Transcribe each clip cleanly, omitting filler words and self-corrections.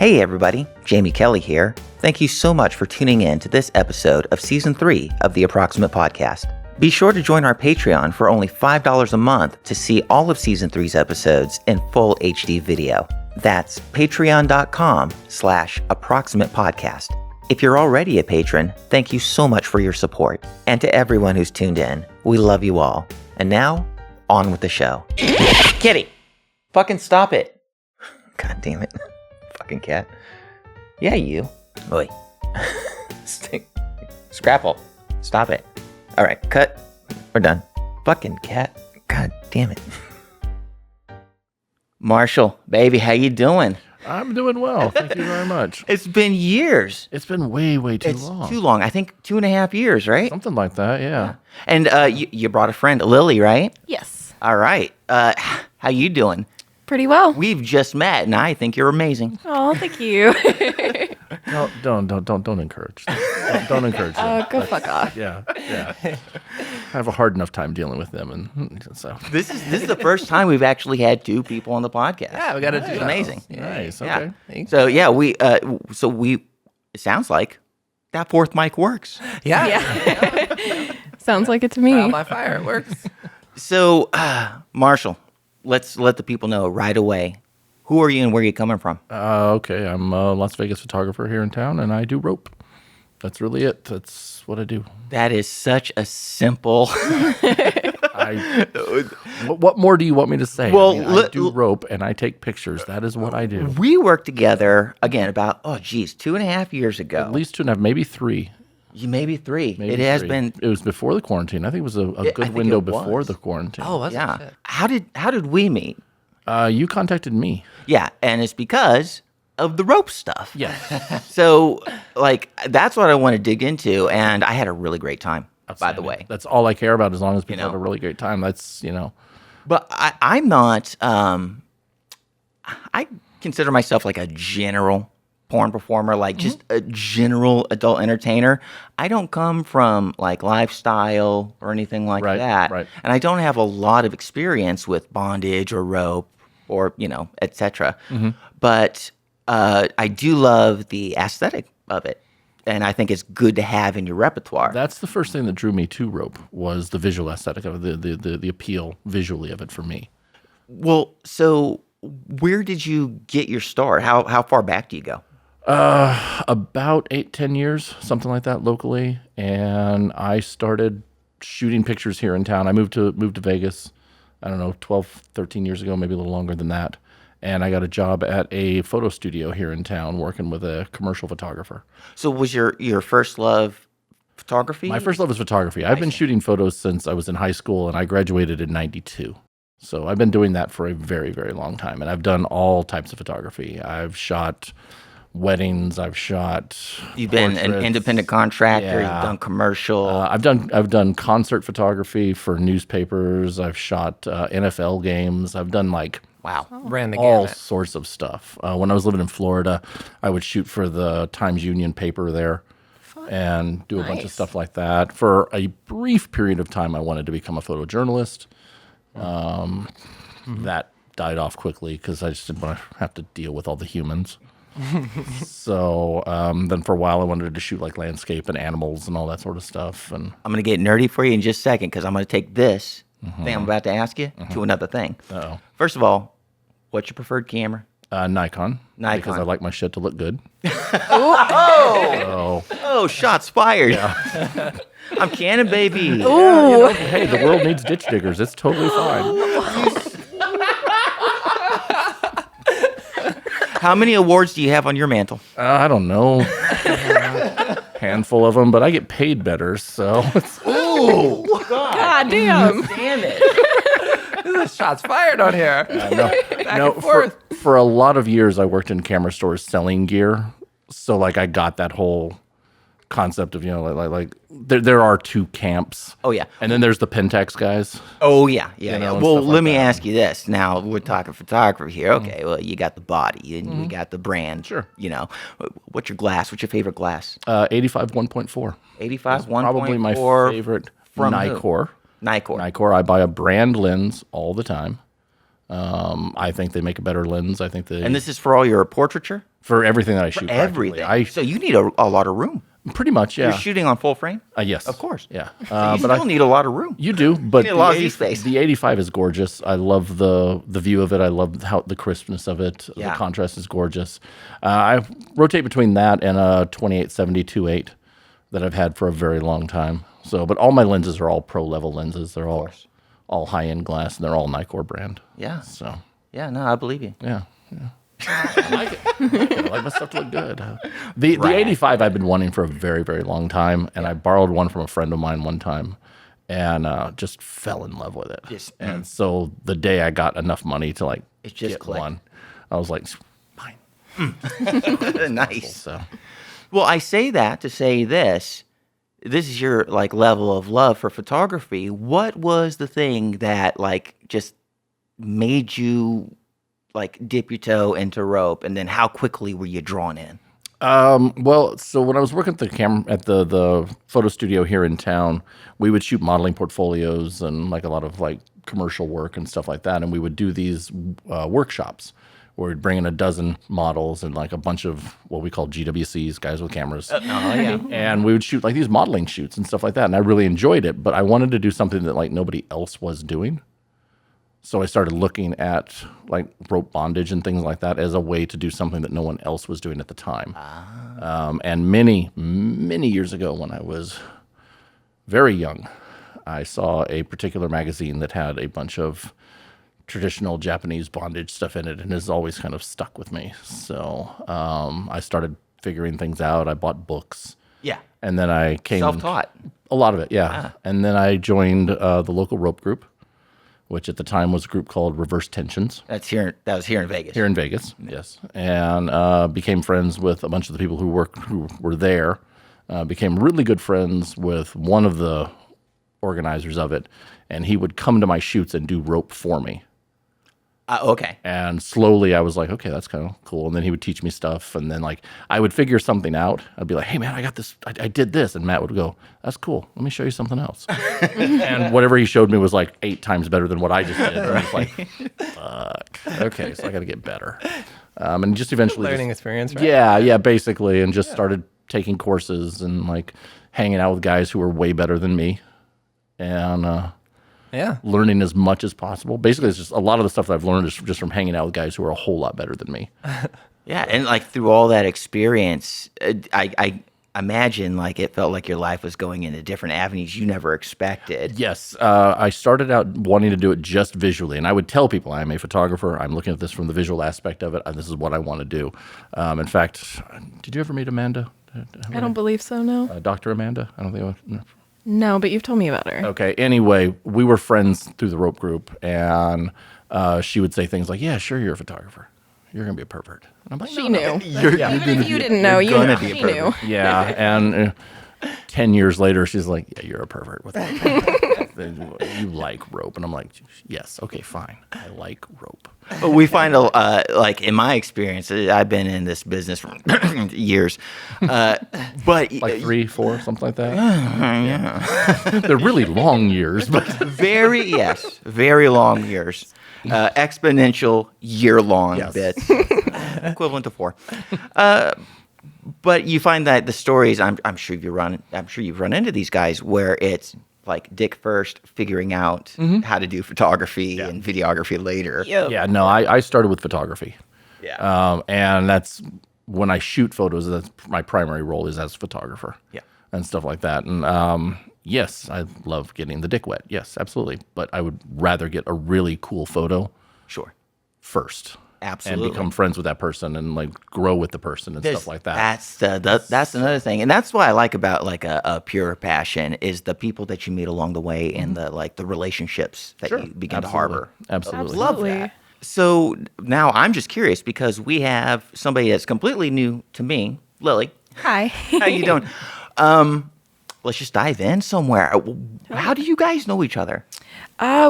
Hey everybody, Jamie Kelly here. Thank you so much for tuning in to this episode of Season 3 of the Approximate Podcast. Be sure to join our Patreon for only $5 a month to see all of Season 3's episodes in full HD video. That's patreon.com/approximate podcast. If you're already a patron, thank you so much for your support. And to everyone who's tuned in, we love you all. And now, on with the show. Kitty! Fucking stop it. God damn it. Fucking cat. Yeah, you. Oi. Scrapple. Stop it. All right, cut. We're done. Fucking cat. God damn it. Marshall, baby, how you doing? I'm doing well. Thank you very much. It's been years. It's been way too long. Too long. I think 2.5 years, right? Something like that, yeah. And you brought a friend, Lilly, right? Yes. All right. How you doing? Pretty well. We've just met, and I think you're amazing. Oh, thank you. No, don't encourage them. Don't encourage them. Oh, go fuck off. Yeah. I have a hard enough time dealing with them, and so This is the first time we've actually had two people on the podcast. Yeah, we got to do It's amazing. nice. Yeah. Okay. So yeah, it sounds like that fourth mic works. Yeah. Sounds like it to me. Trial by fire. It works. So Marshall, let's let the people know right away. Who are you and where are you coming from? Okay, I'm a Las Vegas photographer here in town, and I do rope. That's really it. That's what I do. That is such a simple. What more do you want me to say? Well, I do rope, and I take pictures. That is what I do. We worked together again about 2.5 years ago. At least 2.5, maybe 3. Maybe 3. Maybe it has 3. been. It was before the quarantine. I think it was a I good think window it before was. the quarantine. Oh, that's Yeah. it. How did we meet? You contacted me. Yeah, and it's because of the rope stuff. Yes. So, that's what I want to dig into, and I had a really great time, by the way. That's all I care about as long as people know. have a really great time. That's, But I'm not, I consider myself like a general porn performer, like just a general adult entertainer. I don't come from like lifestyle or anything like Right, that. right. And I don't have a lot of experience with bondage or rope or, etc. But I do love the aesthetic of it. And I think it's good to have in your repertoire. That's the first thing that drew me to rope was the visual aesthetic of it, the appeal visually of it for me. Well, so where did you get your start? How far back do you go? About 8-10 years, something like that locally. And I started shooting pictures here in town. I moved to Vegas, I don't know, 12, 13 years ago, maybe a little longer than that. And I got a job at a photo studio here in town working with a commercial photographer. So was your first love photography? My first love is photography. I've been shooting photos since I was in high school, and I graduated in 92. So I've been doing that for a very, very long time. And I've done all types of photography. I've shot weddings. I've shot You've been an portraits. independent contractor. Yeah. You've done commercial. I've done concert photography for newspapers. I've shot NFL games. I've done Wow. Ran the all gamut. sorts of stuff. When I was living in Florida, I would shoot for the Times-Union paper there and do a bunch of Nice. stuff like that. For a brief period of time, I wanted to become a photojournalist. That died off quickly because I just didn't want to have to deal with all the humans. So then for a while, I wanted to shoot like landscape and animals and all that sort of stuff. And I'm going to get nerdy for you in just a second because I'm going to take this thing I'm about to ask you to another thing. Uh-oh. First of all, what's your preferred camera? Nikon. Because I like my shit to look good. Oh, shots fired. I'm Canon, baby. Hey, the world needs ditch diggers. It's totally fine. How many awards do you have on your mantle? I don't know. Handful of them, but I get paid better, so Oh, God. God damn. Damn it. The shots fired on here. Back and forth. for a lot of years I worked in camera stores selling gear, so I got that whole concept of there are two camps. Oh, yeah. And then there's the Pentax guys. Oh, yeah. know, Yeah. and Well, stuff let like me that. ask you this. Now, we're talking photography here. Okay, well, you got the body and you got the brand. Sure. What's your glass? What's your favorite glass? 85 1.4. 85 1.4. Probably my favorite. from who? Nikkor. Nikkor. Nikkor. I buy a brand lens all the time. I think they make a better lens. I think they And this is for all your portraiture? for everything that I shoot. practically. Everything. So you need a lot of room. Pretty much, yeah. You're shooting on full frame? Yes, Of course. yeah. You But still need a lot of room. you do, but need a lot of space. the 85 is gorgeous. I love the view of it. I love how the crispness of it. Yeah. The contrast is gorgeous. I rotate between that and a 2870 2.8 that I've had for a very long time. So, but all my lenses are all pro level lenses. They're all high end glass, and they're all Nikkor brand. Yeah. So, Yeah, no, I believe you. yeah. I like it. I like my stuff to look good. The 85 I've been wanting for a very, very long time, and I borrowed one from a friend of mine one time, and just fell in love with it. Just- and so the day I got enough money to like It just get clicked. one, I was like, fine. Nice. So Well, I say that to say this. This is your like level of love for photography. What was the thing that like just made you like dip your toe into rope, and then how quickly were you drawn in? well, so when I was working at the photo studio here in town, we would shoot modeling portfolios and like a lot of like commercial work and stuff like that, and we would do these workshops where we'd bring in a dozen models and like a bunch of what we call GWCs, guys with cameras. Oh yeah. And we would shoot like these modeling shoots and stuff like that. And I really enjoyed it, but I wanted to do something that like nobody else was doing. So I started looking at like rope bondage and things like that as a way to do something that no one else was doing at the time. And many, many years ago when I was very young, I saw a particular magazine that had a bunch of traditional Japanese bondage stuff in it, and it's always kind of stuck with me. So I started figuring things out. I bought books. Yeah. And then I came... Self-taught. A lot of it, yeah. And then I joined the local rope group, which at the time was a group called Reverse Tensions. That was here in Vegas. Here in Vegas, yes. And became friends with a bunch of the people who were there. Became really good friends with one of the organizers of it, and he would come to my shoots and do rope for me. Okay. And slowly I was like, okay, that's kind of cool. And then he would teach me stuff. And then like I would figure something out. I'd be like, hey man, I got this. I did this. And Matt would go, that's cool. Let me show you something else. And whatever he showed me was like 8 times better than what I just did. And I was like, fuck. Okay, so I got to get better. And just eventually Learning experience, right? Yeah, basically. And just started taking courses and like hanging out with guys who were way better than me. And Yeah. learning as much as possible. Basically, it's just a lot of the stuff that I've learned is just from hanging out with guys who are a whole lot better than me. Yeah, and like through all that experience, I imagine like it felt like your life was going into different avenues you never expected. Yes, I started out wanting to do it just visually, and I would tell people I'm a photographer. I'm looking at this from the visual aspect of it, and this is what I want to do. In fact, did you ever meet Amanda? I don't believe so, no. Dr. Amanda? I don't think. No. No, but you've told me about her. Okay. Anyway, we were friends through the rope group, and she would say things like, "Yeah, sure, you're a photographer. You're gonna be a pervert." And I'm like, She "No, no." knew. You're Even if you didn't know, you gonna knew. be a She knew. Yeah, and 10 years later, she's like, "Yeah, you're a pervert with you like rope," and I'm like, "Yes, okay, fine, I like rope." But we find like in my experience, I've been in this business for years, but Like 3, 4, something like that. Yeah. They're really long years, but very long years, exponential year-long Yes. bits, equivalent to 4. But you find that the stories, I'm sure you've run into these guys where it's like dick first, figuring out how to do photography and videography later. yeah, no, I started with photography. Yeah. And that's when I shoot photos. That's my primary role is as a photographer. Yeah. And stuff like that. And yes, I love getting the dick wet. Yes, absolutely. But I would rather get a really cool photo Sure. first. Absolutely. And become friends with that person and like grow with the person and stuff like that. That's another thing, and that's what I like about like a pure passion is the people that you meet along the way and the relationships that you begin to harbor. Absolutely. Love Absolutely. that. So now I'm just curious because we have somebody that's completely new to me, Lily. Hi. How you doing? Let's just dive in somewhere. How do you guys know each other?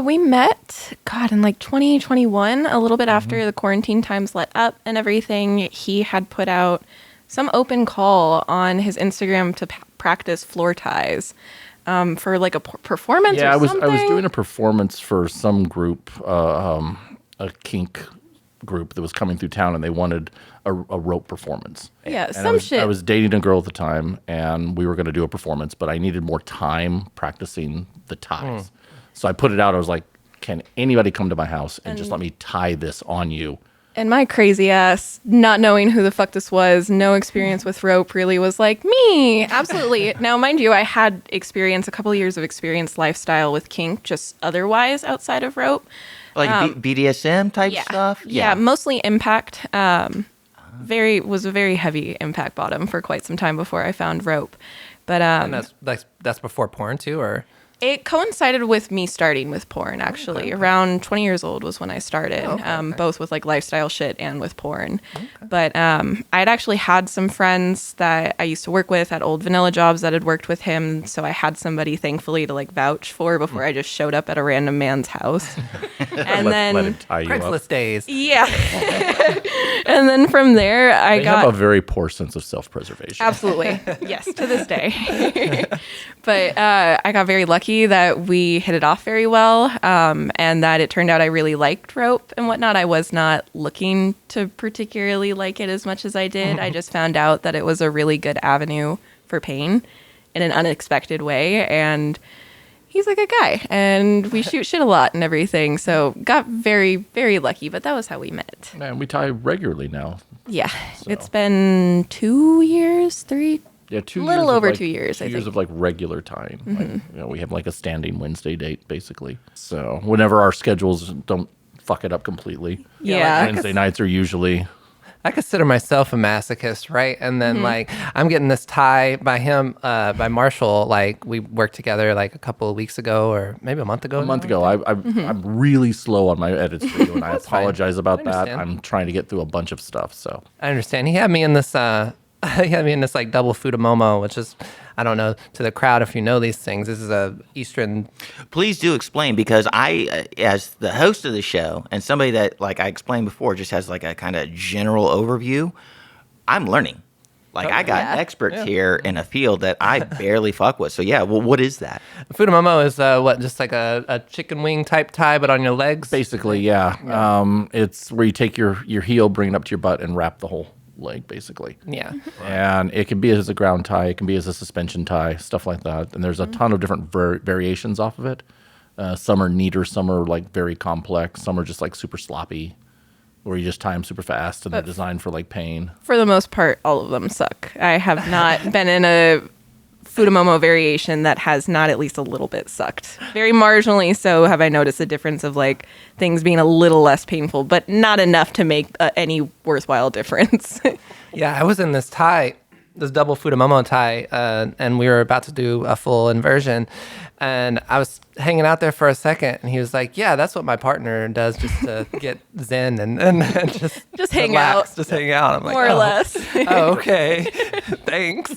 We met, in like 2021, a little bit after the quarantine times let up and everything. He had put out some open call on his Instagram to practice floor ties for like a performance Yeah, or I was something. doing a performance for some group. a kink group that was coming through town, and they wanted a rope performance. Yeah, And some shit. I was dating a girl at the time, and we were going to do a performance, but I needed more time practicing the ties. So I put it out. I was like, can anybody come to my house and just let me tie this on you? And my crazy ass, not knowing who the fuck this was, no experience with rope, really was like, me, absolutely. Now, mind you, I had experience, a couple of years of experience lifestyle with kink, just otherwise outside of rope. Like BDSM type Yeah. stuff? Yeah, mostly impact. Was a very heavy impact bottom for quite some time before I found rope. But And that's before porn too, or it coincided with me starting with porn, actually. Around 20 years old was when I started, both with like lifestyle shit and with porn. But I'd actually had some friends that I used to work with at old vanilla jobs that had worked with him. So I had somebody, thankfully, to like vouch for before I just showed up at a random man's house. And Let then, him tie you up. Craigslist days. yeah. And then from there, I They got... have a very poor sense of self-preservation. Absolutely. Yes, to this day. But I got very lucky that we hit it off very well, and that it turned out I really liked rope and whatnot. I was not looking to particularly like it as much as I did. I just found out that it was a really good avenue for pain in an unexpected way, and he's a good guy, and we shoot shit a lot and everything, so got very, very lucky, but that was how we met. Man, we tie regularly now. Yeah, it's been 2 years, 3. Yeah, 2 years. Little of, over like, 2 years, 2 I years think. of like regular tying. Like, we have like a standing Wednesday date basically. So whenever our schedules don't fuck it up completely. Yeah. Wednesday nights are usually. I consider myself a masochist, right? And then like I'm getting this tie by him, by Marshall. Like we worked together like a couple of weeks ago, or maybe a month ago. A month ago, I'm really slow on my edits for you, and I apologize about that. understand. I'm trying to get through a bunch of stuff. So I understand. He had me in this. He had me in this like double fudamomo, which is, I don't know, to the crowd if you know these things. This is a Eastern. Please do explain, because I, as the host of the show and somebody that, like I explained before, just has like a kind of general overview, I'm learning. Like I got experts here in a field that I barely fuck with. So yeah, well, what is that? Fudamomo is what, just like a chicken wing type tie, but on your legs. basically, yeah. It's where you take your heel, bring it up to your butt, and wrap the whole leg, basically. Yeah. And it can be as a ground tie, it can be as a suspension tie, stuff like that. And there's a ton of different variations off of it. Some are neater, some are like very complex, some are just like super sloppy, where you just tie them super fast, and they're designed for like pain. For the most part, all of them suck. I have not been in a Fudamomo variation that has not at least a little bit sucked. Very marginally so have I noticed a difference of like things being a little less painful, but not enough to make any worthwhile difference. Yeah, I was in this tie, this double Fudamomo tie, and we were about to do a full inversion. And I was hanging out there for a second, and he was like, yeah, that's what my partner does just to get zen and just hang relax, out. Just hang out. I'm like, More or less. Oh, okay. Thanks.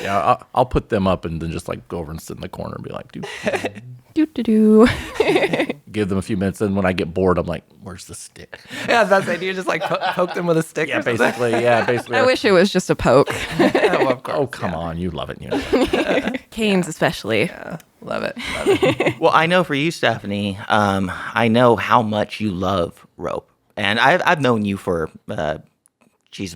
Yeah, I'll put them up and then just like go over and sit in the corner and be like, dude, Do. give them a few minutes. And when I get bored, I'm like, where's the stick? Yeah, that's it. You just like poke them with a stick. Yeah, or something. basically. Yeah, basically. I wish it was just a poke. Oh, of course. Oh, come on. You love it. You know that. Canes especially. Love it. Love it. Well, I know for you, Stephanie, I know how much you love rope, and I've known you for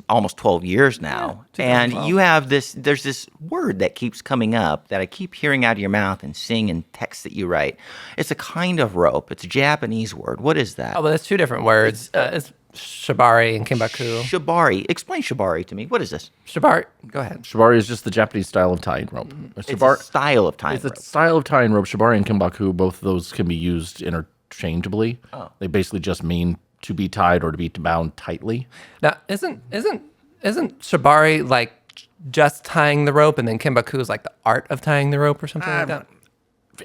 almost 12 years now, and you have this. There's this word that keeps coming up that I keep hearing out of your mouth and seeing in texts that you write. It's a kind of rope. It's a Japanese word. What is that? Oh, well, that's two different words. It's shibari and kimbaku. Shibari. Explain shibari to me. What is this? Shibari. Go ahead. Shibari is just the Japanese style of tying rope. It's a style of tying It's rope. a style of tying rope. Shibari and kimbaku, both of those can be used interchangeably. Oh. They basically just mean to be tied or to be bound tightly. Now, isn't shibari like just tying the rope, and then kimbaku is like the art of tying the rope or something like that?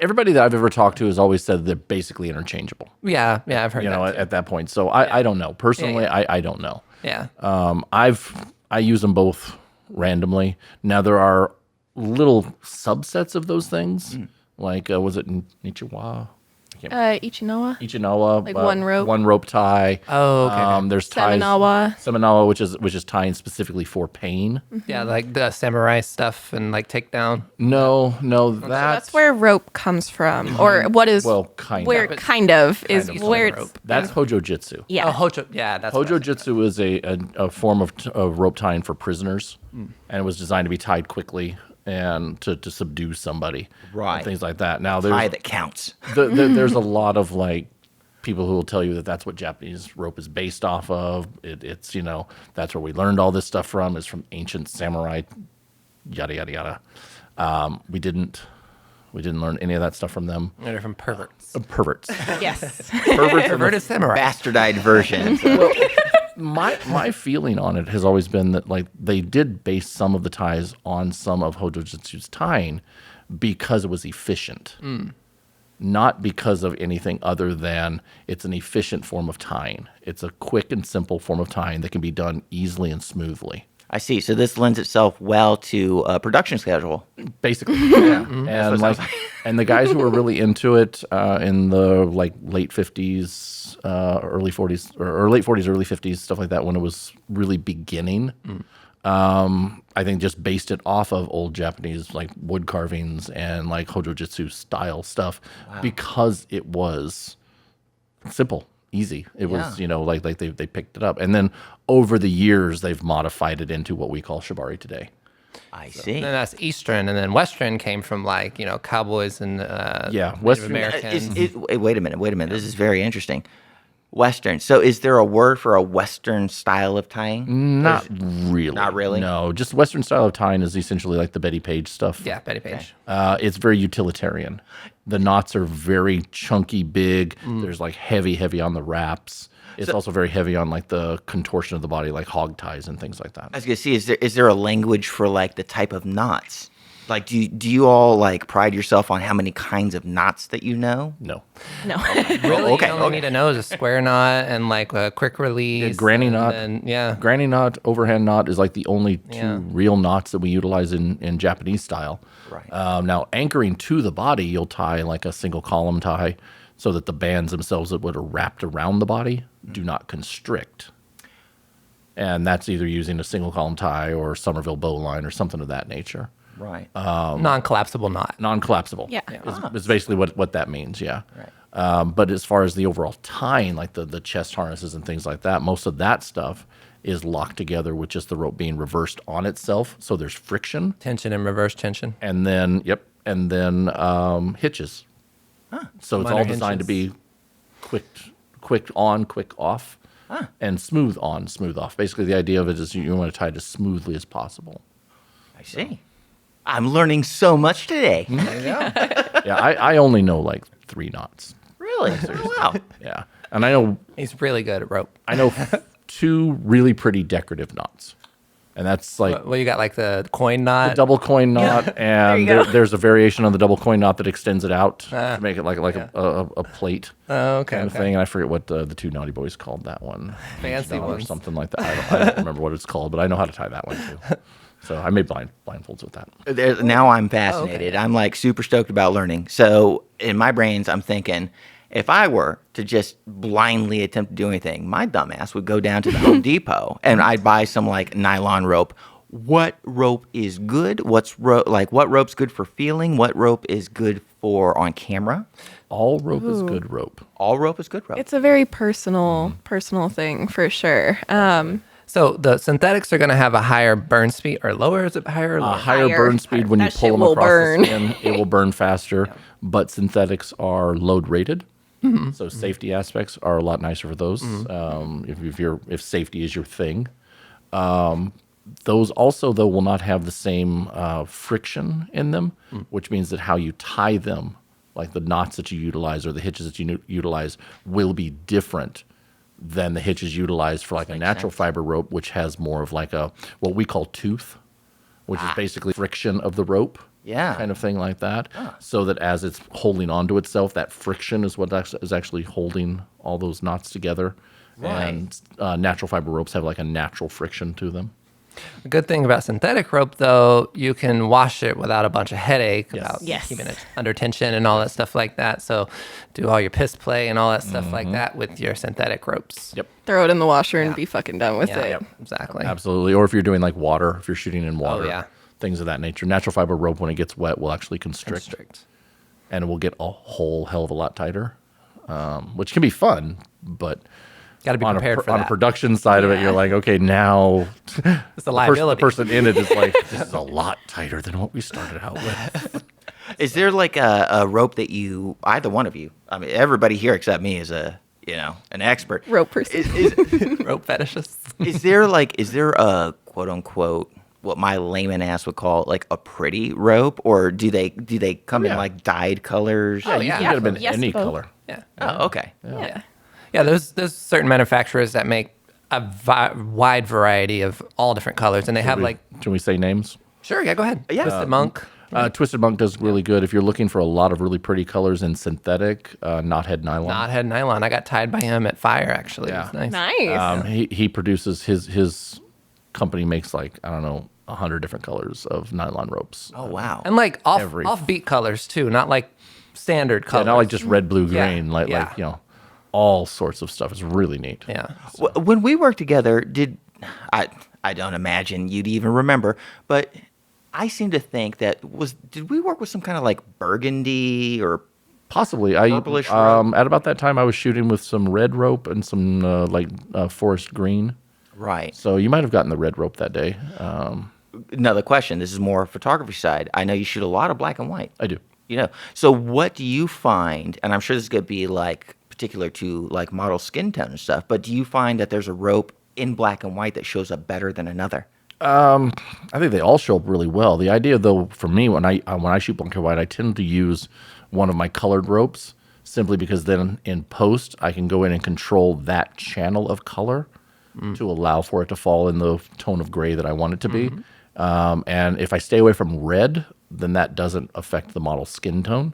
Everybody that I've ever talked to has always said they're basically interchangeable. Yeah, I've heard You that. know, too. at that point. So I don't know. Personally, I don't know. Yeah. I use them both randomly. Now there are little subsets of those things. Like was it Nichiwa? I Ichinoa. Ichinoa, Like one rope? one rope tie. Oh, okay. There's ties. Seminawa. Which is tying specifically for pain. Yeah, like the samurai stuff and like takedown. No, That's where rope comes from, or what is kind where of. kind of is of where rope. it's That's Hojo Jitsu. yeah. Oh, Hojo. Yeah, that's Hojo what I- Jitsu is a form of rope tying for prisoners, and it was designed to be tied quickly and to subdue somebody, Right. and things like that. Now Tie there's that counts. there's a lot of like people who will tell you that that's what Japanese rope is based off of. It's that's where we learned all this stuff from. It's from ancient samurai, yada yada yada. We didn't learn any of that stuff from them. They're from perverts. Perverts. Yes. Perverted samurai. Bastardized version. My feeling on it has always been that like they did base some of the ties on some of Hojo Jitsu's tying because it was efficient, not because of anything other than it's an efficient form of tying. It's a quick and simple form of tying that can be done easily and smoothly. I see. So this lends itself well to a production schedule. Basically, yeah. And like, and the guys who were really into it in the like late 50s, early 40s, or late 40s, early 50s, stuff like that, when it was really beginning. I think just based it off of old Japanese like wood carvings and like Hojo Jitsu style stuff because it was simple, easy. It was, like they picked it up. And then over the years, they've modified it into what we call shibari today. I see. And that's Eastern, and then Western came from like cowboys and Native Western Americans. Wait a minute. This is very interesting. Western. So is there a word for a Western style of tying? Not really. Not really? No, just Western style of tying is essentially like the Betty Page stuff. Yeah, Betty Page. It's very utilitarian. The knots are very chunky, big. There's like heavy on the wraps. It's also very heavy on like the contortion of the body, like hog ties and things like that. I was gonna see, is there a language for like the type of knots? Like, do you all like pride yourself on how many kinds of knots that you know? No. No. Really, okay, you only need to know is a square knot and like a quick release. Granny knot. Then, Granny knot, overhand knot is like the only two real knots that we utilize in Japanese style. Right. Now, anchoring to the body, you'll tie like a single column tie so that the bands themselves that would are wrapped around the body do not constrict. And that's either using a single column tie or Somerville bowline or something of that nature. Right. non-collapsible knot. Non-collapsible. Yeah. Is basically what that means, yeah. Right. But as far as the overall tying, like the chest harnesses and things like that, most of that stuff is locked together with just the rope being reversed on itself. So there's friction. Tension and reverse tension. And then, hitches. So it's Minor all designed to be quick on, quick off, and smooth on, smooth off. Basically, the idea of it is you want to tie it as smoothly as possible. I see. I'm learning so much today. Yeah, I only know like 3 knots. Really? Oh, wow. Yeah, and I know He's really good at rope. 2 really pretty decorative knots, and that's like Well, you got like the coin knot. double coin knot, and There you go. there's a variation on the double coin knot that extends it out to make it like a plate Oh, okay. kind of thing. And I forget what the 2 naughty boys called that one. Fancy or ones. something like that. I don't remember what it's called, but I know how to tie that one too. So I made blindfolds with that. Now I'm fascinated. I'm like super stoked about learning. So in my brains, I'm thinking, if I were to just blindly attempt to do anything, my dumbass would go down to the Home Depot and I'd buy some like nylon rope. What rope is good? What rope's good for feeling? What rope is good for on camera? All rope is good rope. All rope is good rope. It's a very personal thing for sure. So the synthetics are going to have a higher burn speed or lower? Is it higher or lower? Higher Higher. burn speed when you That pull shit them will across burn. the skin. It will burn faster, but synthetics are load rated. So safety aspects are a lot nicer for those. If safety is your thing, those also though will not have the same friction in them, which means that how you tie them, like the knots that you utilize or the hitches that you utilize, will be different than the hitches utilized for like a natural fiber rope, which has more of like a what we call tooth, which is basically friction of the rope. Yeah. Kind of thing like that. So that as it's holding onto itself, that friction is what is actually holding all those knots together. Right. And natural fiber ropes have like a natural friction to them. The good thing about synthetic rope, though, you can wash it without a bunch of headache Yes. about Yes. keeping it under tension and all that stuff like that. So do all your piss play and all that stuff like that with your synthetic ropes. Yep. Throw it in the washer and be fucking done with Yeah, it. yep, exactly. Absolutely. Or if you're doing like water, if you're shooting in water, yeah. things of that nature. Natural fiber rope, when it gets wet, will actually constrict. Strict. And it will get a whole hell of a lot tighter, which can be fun, but Got to be on prepared for on a that. production side of it, you're like, okay, now It's the the liability. person in it is like, this is a lot tighter than what we started out with. Is there like a rope that either one of you, I mean, everybody here except me is an expert. Rope person. Rope fetishes. Is there a quote unquote what my layman ass would call like a pretty rope, or do they come in Yeah. like dyed colors? Yeah, you yeah. can get them in Yes, any both. color. Yeah. Oh, okay. Yeah. Yeah, there's certain manufacturers that make a wide variety of all different colors, and they have like Can we say names? sure, yeah, go ahead. Yeah. Twisted Monk. Twisted Monk does really good. If you're looking for a lot of really pretty colors in synthetic, knothead nylon. Knothead nylon. I got tied by him at Fire actually. Yeah. It was nice. Nice. He produces his company makes like, I don't know, 100 different colors of nylon ropes. Oh wow. And like Every- offbeat colors too, not like standard Yeah, colors. not like just red, blue, Yeah, green, like yeah. all sorts of stuff. It's really neat. Yeah. When we worked together, I don't imagine you'd even remember, but I seem to think did we work with some kind of like burgundy or Possibly. Purplish rope. At about that time, I was shooting with some red rope and some forest green. right? So you might have gotten the red rope that day. Another question. This is more photography side. I know you shoot a lot of black and white. I do. So what do you find? And I'm sure this is going to be like particular to like model skin tone and stuff. But do you find that there's a rope in black and white that shows up better than another? I think they all show up really well. The idea, though, for me, when I shoot black and white, I tend to use one of my colored ropes simply because then in post I can go in and control that channel of color to allow for it to fall in the tone of gray that I want it to be. And if I stay away from red, then that doesn't affect the model's skin tone.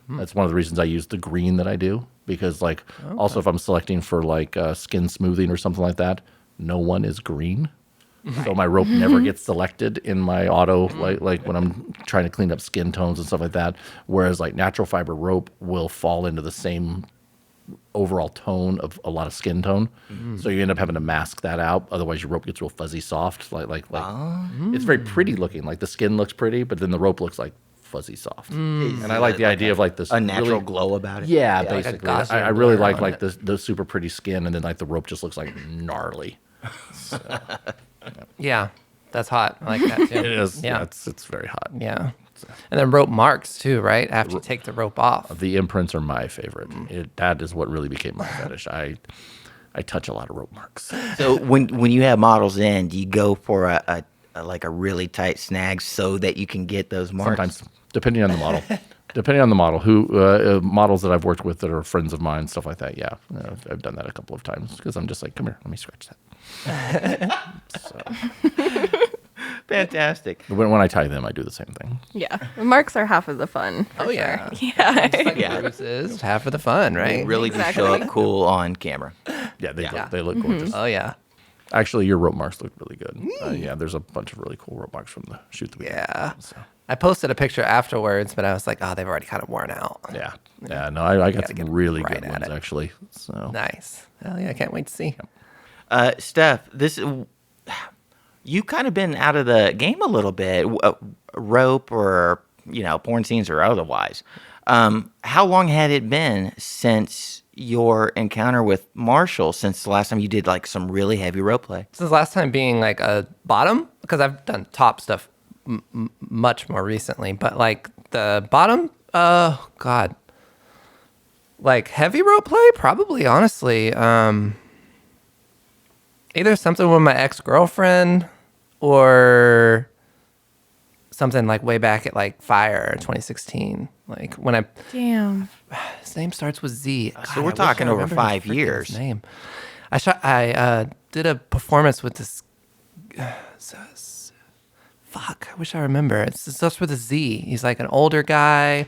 That's one of the reasons I use the green that I do, because also if I'm selecting for like skin smoothing or something like that, no one is green. So my rope never gets selected in my auto, like when I'm trying to clean up skin tones and stuff like that. Whereas like natural fiber rope will fall into the same overall tone of a lot of skin tone. So you end up having to mask that out. Otherwise your rope gets real fuzzy soft. It's very pretty looking. Like the skin looks pretty, but then the rope looks like fuzzy soft. And I like the idea of like this A natural really, glow about it. yeah, like a basically. Gaussian I really blur like on like it. the super pretty skin, and then like the rope just looks like gnarly. Yeah. That's hot. I like that too. It is. Yeah. Yeah, it's very hot. Yeah. And then rope marks too, right? After you take the rope off. The imprints are my favorite. That is what really became my fetish. I touch a lot of rope marks. So when you have models in, do you go for a really tight snag so that you can get those marks? Sometimes, depending on the model. Who models that I've worked with that are friends of mine, stuff like that. Yeah, I've done that a couple of times because I'm just like, come here, let me scratch that. Fantastic. When I tie them, I do the same thing. Yeah. The marks are half of the fun. for Oh, yeah. sure. Yeah. Yeah. Bruises, half of the fun, They right? really do show up cool on camera. Yeah, they Yeah. they look gorgeous. Oh yeah. Actually, your rope marks look really good. Yeah, there's a bunch of really cool rope marks from the shoot that we did. Yeah. So, I posted a picture afterwards, but I was like, oh, they've already kind of worn out. yeah. No, I got Gotta some get really right good at ones it. actually. So Nice. Hell yeah, I can't wait to see. Steph, you kind of been out of the game a little bit, rope or porn scenes or otherwise. How long had it been since your encounter with Marshall? Since the last time you did like some really heavy rope play? Since last time being like a bottom, because I've done top stuff much more recently, but like the bottom, oh God. Like heavy rope play, probably honestly. Either something with my ex-girlfriend or something like way back at like Fire 2016. Like when I Damn. his name starts with Z. So God, we're I wish talking I over remembered 5 his freaking years. Name. I did a performance with this. Fuck, I wish I remember. It starts with a Z. He's like an older guy.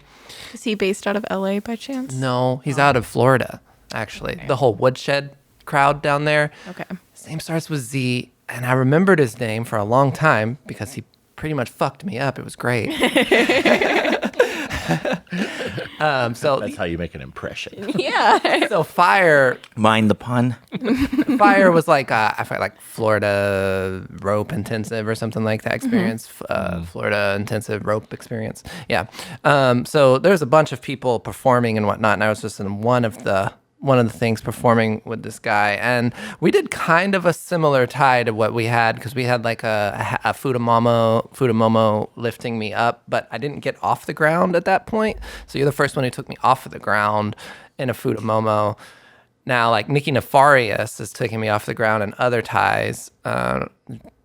Is he based out of LA by chance? No, he's out of Florida, actually. The whole Woodshed crowd down there. Okay. His name starts with Z. and I remembered his name for a long time because he pretty much fucked me up. It was great. So That's how you make an impression. Yeah. so Fire Mind the pun? was like I felt like Florida rope intensive or something like that experience. Florida intensive rope experience. Yeah. So there's a bunch of people performing and whatnot, and I was just in one of the things performing with this guy, and we did kind of a similar tie to what we had because we had like a Fudamomo lifting me up, but I didn't get off the ground at that point. So you're the first one who took me off of the ground in a Fudamomo. Now, like Nikki Nefarious is taking me off the ground in other ties.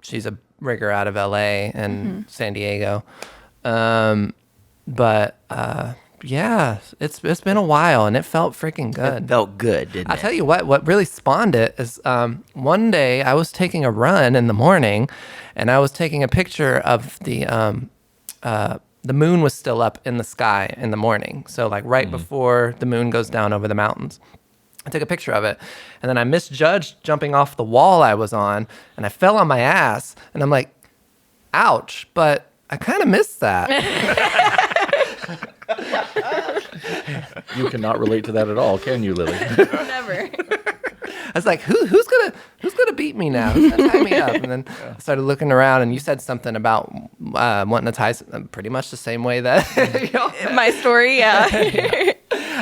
She's a rigger out of LA and San Diego. Yeah, it's been a while, and it felt freaking good. It felt good, didn't I'll it? tell you what really spawned it is one day I was taking a run in the morning, and I was taking a picture of the moon was still up in the sky in the morning. So like right before the moon goes down over the mountains. I took a picture of it, and then I misjudged jumping off the wall I was on, and I fell on my ass, and I'm like, ouch, but I kind of missed that. You cannot relate to that at all, can you, Lily? Never. I was like, who's gonna beat me now? Who's gonna tie me up? And then I started looking around, and you said something about wanting to tie pretty much the same way that My story, yeah.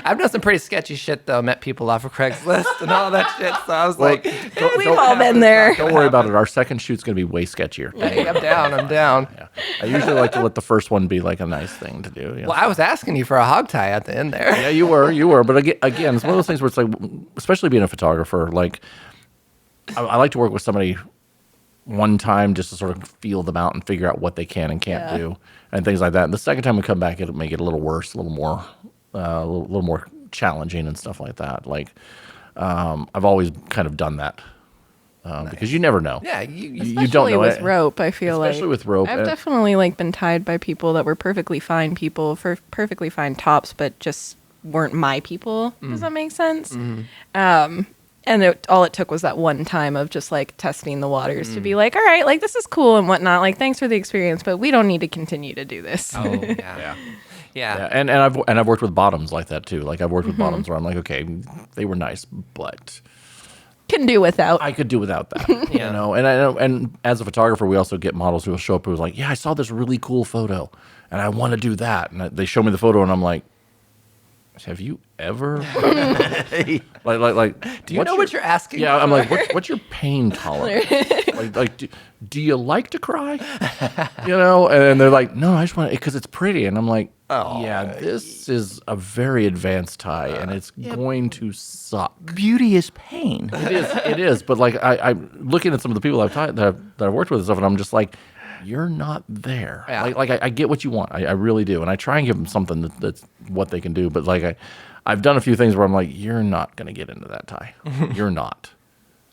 I've done some pretty sketchy shit though. Met people off of Craigslist and all that shit. So I was like, We've all been there. Don't worry about it. Our second shoot's going to be way sketchier. hey, I'm down. Yeah. I usually like to let the first one be like a nice thing to do. You know? Well, I was asking you for a hog tie at the end there. Yeah, you were. But again, it's one of those things where it's like, especially being a photographer, like I like to work with somebody one time just to sort of feel them out and figure out what they can and can't do and things like that. And the second time we come back, it'll make it a little worse, a little more challenging and stuff like that. Like I've always kind of done that because you never know. Yeah, you don't know with it. rope, I feel like. Especially with rope. I've definitely like been tied by people that were perfectly fine people for perfectly fine tops, but just weren't my people. Does that make sense? And all it took was that one time of just like testing the waters to be like, all right, like this is cool and whatnot. Like, thanks for the experience, but we don't need to continue to do this. Oh yeah. Yeah, and I've worked with bottoms like that too. Like I've worked with bottoms where I'm like, okay, they were nice, but Can do without. I could do without that. You know, and I know, and as a photographer, we also get models who will show up who's like, yeah, I saw this really cool photo, and I want to do that, and they show me the photo, and I'm like, have you ever like? Do you know what you're asking? Yeah, I'm like, what's your pain tolerance? do you like to cry? You know, and they're like, no, I just want it because it's pretty, and I'm like, yeah, this is a very advanced tie, and it's going to suck. Beauty is pain. It is. But like, I'm looking at some of the people I've tied that I've worked with and stuff, and I'm just like, you're not there. Yeah. Like I get what you want. I really do, and I try and give them something that's what they can do. But like I've done a few things where I'm like, you're not gonna get into that tie. You're not.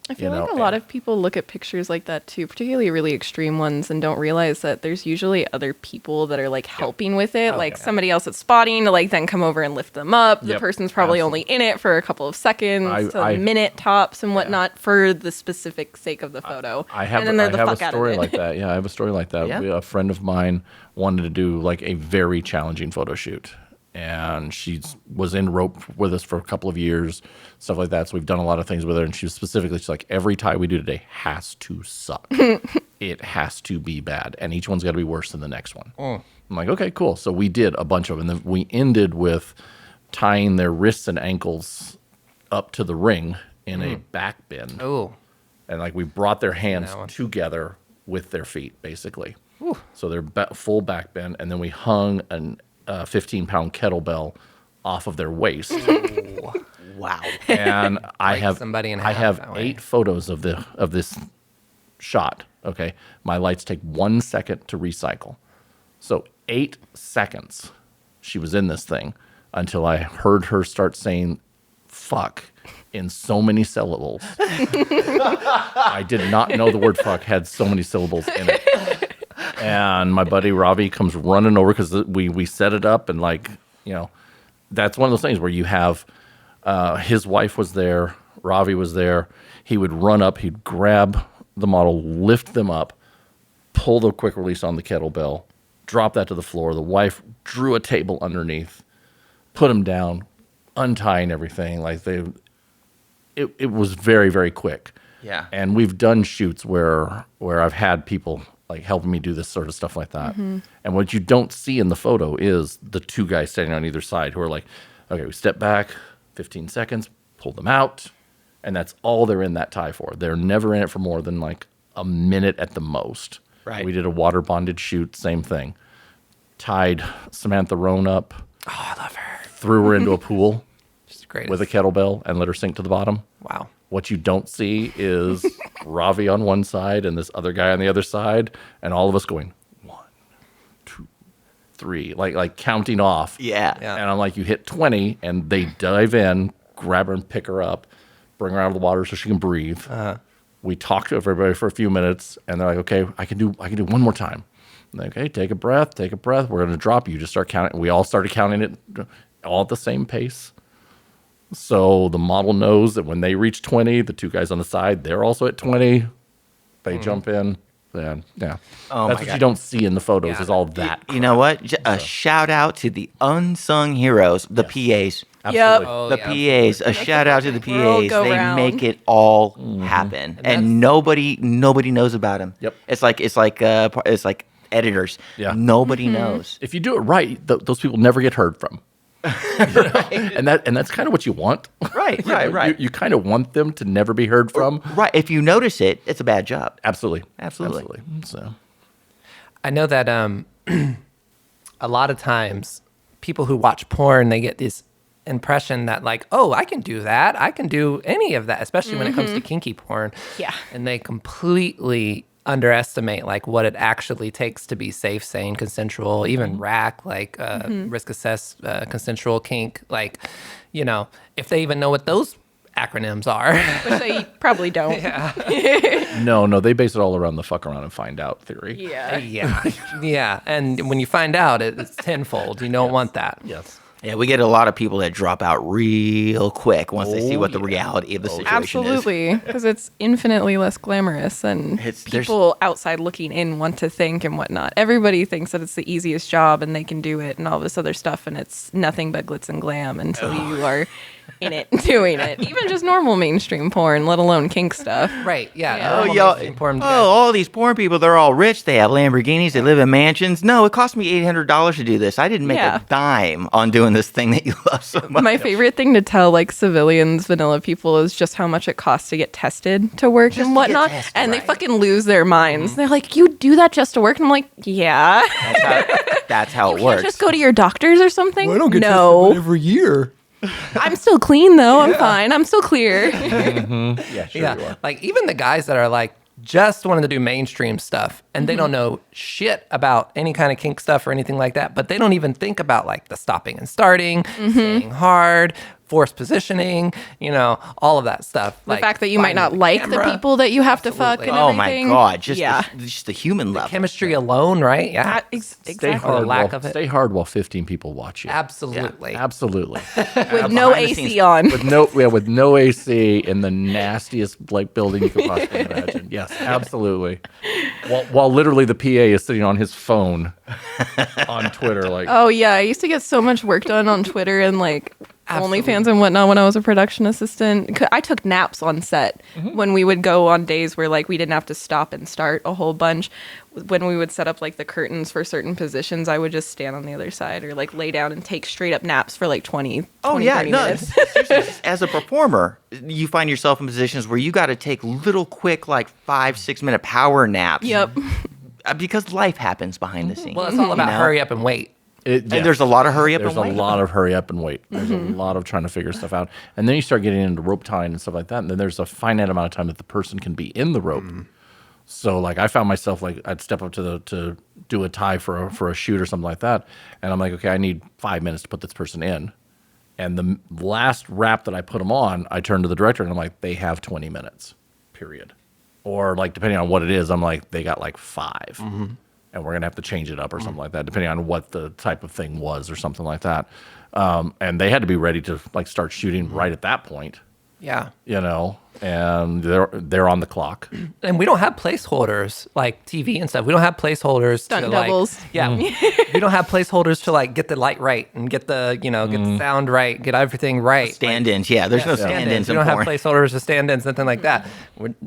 I feel like a lot of people look at pictures like that too, particularly really extreme ones, and don't realize that there's usually other people that are like helping with it, somebody else that's spotting to like then come over and lift them up. The person's probably only in it for a couple of seconds, a minute tops and whatnot for the specific sake of the photo. I have a story like that. Yeah, I have a story like that. Yeah? A friend of mine wanted to do like a very challenging photo shoot. And she was in rope with us for a couple of years, stuff like that. So we've done a lot of things with her. And she's like, every tie we do today has to suck. It has to be bad. And each one's got to be worse than the next one. I'm like, okay, cool. So we did a bunch of them. And then we ended with tying their wrists and ankles up to the ring in a back bend. Oh. And like we brought their hands together with their feet, basically. Ooh. So they're full back bend. And then we hung an 15-pound kettlebell off of their waist. Wow. And I have somebody in I half have that way. 8 photos of this shot. Okay. My lights take 1 second to recycle. So 8 seconds she was in this thing until I heard her start saying fuck in so many syllables. I did not know the word fuck had so many syllables in it. And my buddy Ravi comes running over because we set it up, and like, you know, that's one of those things where you have his wife was there, Ravi was there. He would run up, he'd grab the model lift them up, pull the quick release on the kettlebell, drop that to the floor. The wife drew a table underneath, put them down, untying everything. Like it was very, very quick. Yeah. And we've done shoots where I've had people like helping me do this sort of stuff like that. And what you don't see in the photo is the two guys standing on either side who are like, okay, we step back, 15 seconds, pull them out. And that's all they're in that tie for. They're never in it for more than like a minute at the most. Right. We did a water bonded shoot, same thing. Tied Samantha Roan up. Oh, I love her. Threw her into a pool She's great. with a kettlebell and let her sink to the bottom. Wow. What you don't see is Ravi on one side and this other guy on the other side, and all of us going 1, 2, 3, like counting off. Yeah. Yeah. And I'm like, you hit 20, and they dive in, grab her and pick her up, bring her out of the water so she can breathe. We talk to everybody for a few minutes, and they're like, okay, I can do one more time. I'm like, okay, take a breath. We're going to drop you. Just start counting. We all started counting it all at the same pace. So the model knows that when they reach 20, the two guys on the side, they're also at 20. They jump in. Yeah. Oh, That's my what God. you don't see in the photos Yeah. is all that. You know what? A shout out to the unsung heroes, the PAs. Absolutely. Oh, The yeah. PAs. A shout out to the world PAs. go They round. make it all happen, and nobody knows about them. Yep. It's like editors. Yeah. Nobody knows. If you do it right, those people never get heard from. And that's kind of what you want. Right. Right. You kind of want them to never be heard from. Right. If you notice it, it's a bad job. Absolutely. Absolutely. So I know that a lot of times people who watch porn, they get this impression that like, oh, I can do that. I can do any of that, especially when it comes to kinky porn. Yeah. And they completely underestimate like what it actually takes to be safe, sane, consensual, even rack, like risk assess, consensual kink. Like, you know, if they even know what those acronyms are. Which they probably don't. no, they base it all around the fuck around and find out theory. Yeah. Yeah. And when you find out, it's tenfold. You don't want that. Yes. Yeah, we get a lot of people that drop out real quick once they see what the reality of the situation is. Absolutely, because it's infinitely less glamorous than There's- people outside looking in want to think and whatnot. Everybody thinks that it's the easiest job and they can do it and all this other stuff, and it's nothing but glitz and glam until you are in it doing it. Even just normal mainstream porn, let alone kink stuff. Right. Yeah. Yeah. Oh, normal y'all, mainstream porn- all these porn people, they're all rich. They have Lamborghinis. They live in mansions. No, it cost me $800 to do this. I didn't make Yeah. a dime on doing this thing that you love so much. My favorite thing to tell like civilians, vanilla people, is just how much it costs to get tested to work Just to and get whatnot. tested, And right. they fucking lose their minds. They're like, you do that just to work? And I'm like, yeah. That's how it Can't works. just go to your doctors or something? No. every year. I'm still clean though. I'm fine. I'm still clear. Yeah, sure you Yeah. are. Like even the guys that are like just wanting to do mainstream stuff and they don't know shit about any kind of kink stuff or anything like that, but they don't even think about like the stopping and starting, staying hard, force positioning, you know, all of that stuff. The fact that you might not like the people that you have to fuck and Oh my everything. God! Just yeah. just the human level. chemistry alone, right? Yeah. That- Stay exactly. hard. Or lack while, of it. Stay hard while 15 people watch you. Absolutely. Absolutely. With no behind the AC scenes. on. with no AC in the nastiest like building you could possibly imagine. Yes, absolutely. While literally the PA is sitting on his phone on Twitter, like Oh yeah, I used to get so much work done on Twitter and like OnlyFans and whatnot when I was a production assistant. I took naps on set when we would go on days where like we didn't have to stop and start a whole bunch. When we would set up like the curtains for certain positions, I would just stand on the other side or like lay down and take straight up naps for like 20, Oh 20 yeah, 30 no. minutes. Seriously, as a performer, you find yourself in positions where you got to take little, quick, like 5-6 minute power naps. Yep. Because life happens behind the scenes. Well, it's all about know? hurry up and wait. And there's a lot of hurry up There's and a wait. lot of hurry up and wait. There's a lot of trying to figure stuff out. And then you start getting into rope tying and stuff like that. And then there's a finite amount of time that the person can be in the rope. So like I found myself like I'd step up to do a tie for a shoot or something like that. And I'm like, okay, I need 5 minutes to put this person in. And the last wrap that I put them on, I turn to the director and I'm like, they have 20 minutes, period. Or like, depending on what it is, I'm like, they got like 5. And we're going to have to change it up or something like that, depending on what the type of thing was or something like that. And they had to be ready to like start shooting right at that point. Yeah. And they're on the clock. And we don't have placeholders like TV and stuff. We don't have placeholders Stunt to doubles. like, yeah, we don't have placeholders to like get the light right and get the, get the sound right, get everything right. Stand-ins, there's no stand-ins We in don't have porn. placeholders to stand-ins, nothing like that.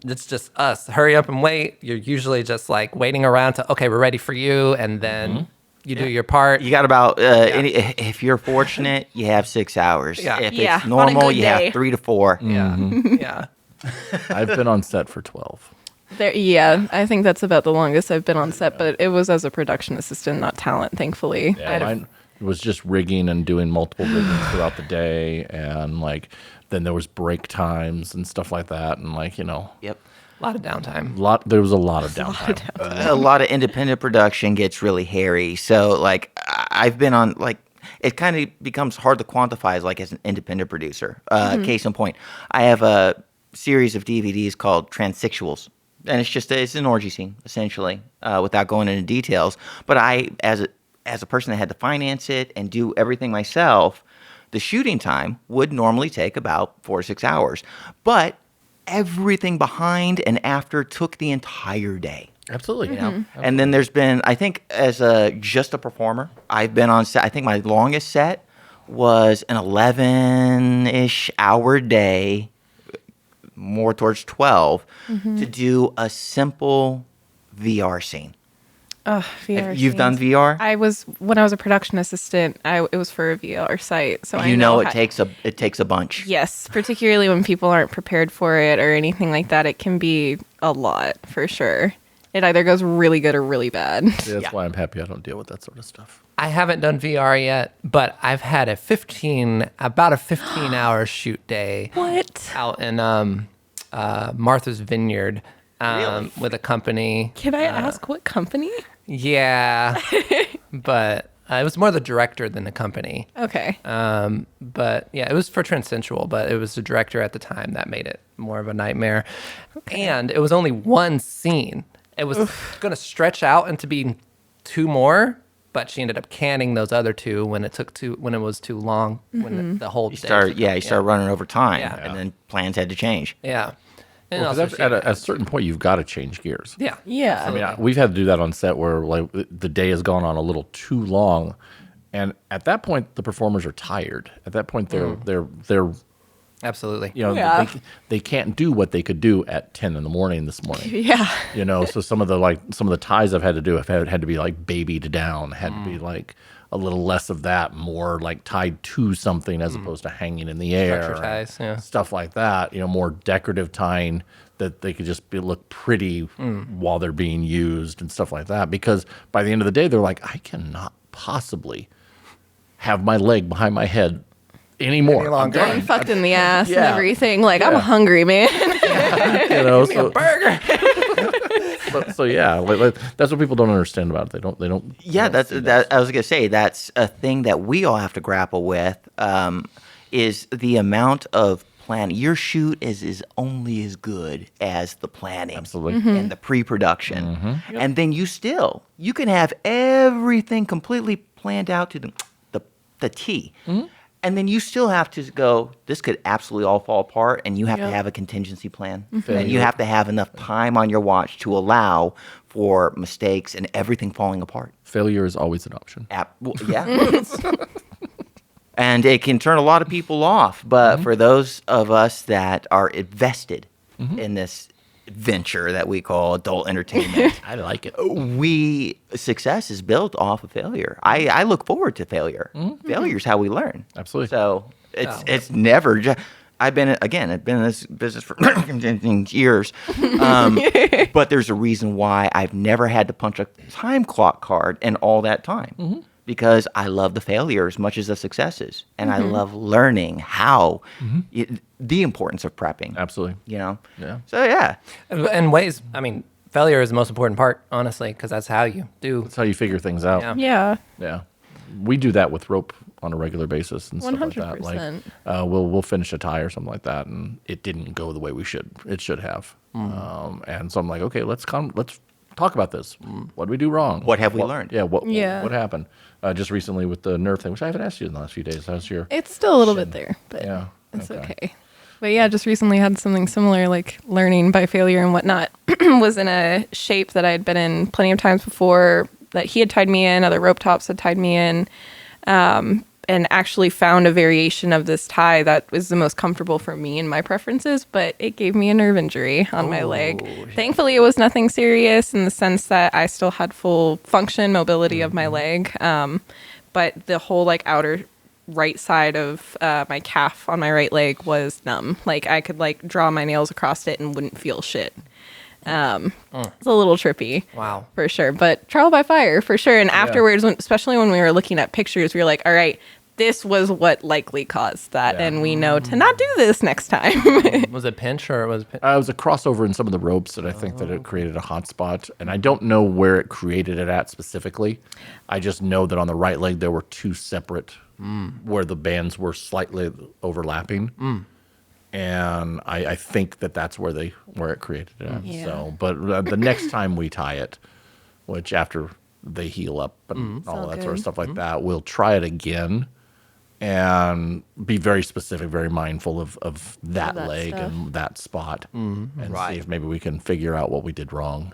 It's just us. Hurry up and wait. You're usually just like waiting around to, okay, we're ready for you. And then you do your part. You got about, if you're fortunate, you have 6 hours. Yeah. If Yeah, it's on a normal, good you day. have 3 to 4. Yeah. Yeah. I've been on set for 12. I think that's about the longest I've been on set, but it was as a production assistant, not talent, thankfully. Yeah, mine was just rigging and doing multiple riggings throughout the day, and like then there was break times and stuff like that, and like Yep. A lot of downtime. there was a lot of downtime. A lot of independent production gets really hairy. So like I've been on like it kind of becomes hard to quantify as an independent producer. Case in point, I have a series of DVDs called Transsexuals, and it's an orgy scene essentially, without going into details. But I, as a person that had to finance it and do everything myself, the shooting time would normally take about 4 to 6 hours, but everything behind and after took the entire day. Absolutely. And then there's been, I think, just a performer, I've been on set. I think my longest set was an 11-ish hour day, more towards 12, to do a simple VR scene. Oh, VR. You've done scenes. VR? When I was a production assistant, it was for a VR site. So I it takes a bunch. Yes, particularly when people aren't prepared for it or anything like that, it can be a lot for sure. It either goes really good or really bad. That's why I'm happy I don't deal with that sort of stuff. I haven't done VR yet, but I've had about a 15-hour shoot day. What? Out in Martha's Vineyard Really? with a company. Can I ask what company? Yeah, but it was more the director than the company. Okay. But yeah, it was for Transensual, but it was the director at the time that made it more of a nightmare. And it was only one scene. It was going to stretch out into being 2 more, but she ended up canning those other 2 when it was too long. When the whole You day start running over time, Yeah. and then plans had to change. Yeah. And Well, 'cause also at a certain point, you've got to change gears. yeah. Yeah. I mean, we've had to do that on set where like the day has gone on a little too long, and at that point, the performers are tired. At that point, they're Absolutely. Yeah. they can't do what they could do at 10 in the morning this morning. Yeah. So some of the ties I've had to do have had to be like babied down, had to be like a little less of that, more like tied to something as opposed to hanging in the air. Structure ties, yeah. Stuff like that. More decorative tying that they could just look pretty while they're being used and stuff like that. Because by the end of the day, they're like, I cannot possibly have my leg behind my head anymore. Any longer. I'm I'm done. fucked in the ass and Yeah. everything. Like, I'm hungry, man. So, burger. so yeah, that's what people don't understand about it. They don't. Yeah, they don't see that. I was gonna say that's a thing that we all have to grapple with. Is the amount of planning. Your shoot is only as good as the planning, Absolutely. and the pre-production, and then you can have everything completely planned out to the T. And then you still have to go, this could absolutely all fall apart, and you have to have a contingency plan. And you have to have enough time on your watch to allow for mistakes and everything falling apart. Failure is always an option. Yeah. And it can turn a lot of people off. But for those of us that are invested in this venture that we call adult entertainment, I like it. success is built off of failure. I look forward to failure. Failure is how we learn. Absolutely. So it's never just. I've been in this business for years, but there's a reason why I've never had to punch a time clock card in all that time. Because I love the failure as much as the successes, and I love learning how the importance of prepping. Absolutely. Yeah. Yeah. So And ways, I mean, failure is the most important part, honestly, because that's how you do. That's how you figure things out. Yeah. Yeah. Yeah. We do that with rope on a regular basis and stuff like that. 100%. Like we'll finish a tie or something like that, and it didn't go the way it should have. And so I'm like, okay, let's talk about this. What did we do wrong? What have we learned? Yeah. What Yeah. happened? Just recently with the nerve thing, which I haven't asked you in the last few days. How's your? It's still a little bit there, but Yeah. it's okay. But yeah, just recently had something similar, like learning by failure and whatnot. Was in a shape that I had been in plenty of times before, that he had tied me in, other rope tops had tied me in, and actually found a variation of this tie that was the most comfortable for me and my preferences, but it gave me a nerve injury on my leg. Thankfully, it was nothing serious in the sense that I still had full function, mobility of my leg, but the whole like outer right side of my calf on my right leg was numb. Like I could like draw my nails across it and wouldn't feel shit. It's a little trippy. Wow. For sure. But trial by fire for sure. And afterwards, especially when we were looking at pictures, we were like, all right, this was what likely caused that. Yeah. And we know to not do this next time. Was it pinch or was it It was a crossover in some of the ropes that I think that it created a hot spot. And I don't know where it created it at specifically. I just know that on the right leg, there were two separate where the bands were slightly overlapping. And I think that that's where it created it at. Yeah. So, but the next time we tie it, which after they heal up and all all that sort of good. stuff like that, we'll try it again and be very specific, very mindful of that that leg stuff. and that spot, and Right. see if maybe we can figure out what we did wrong.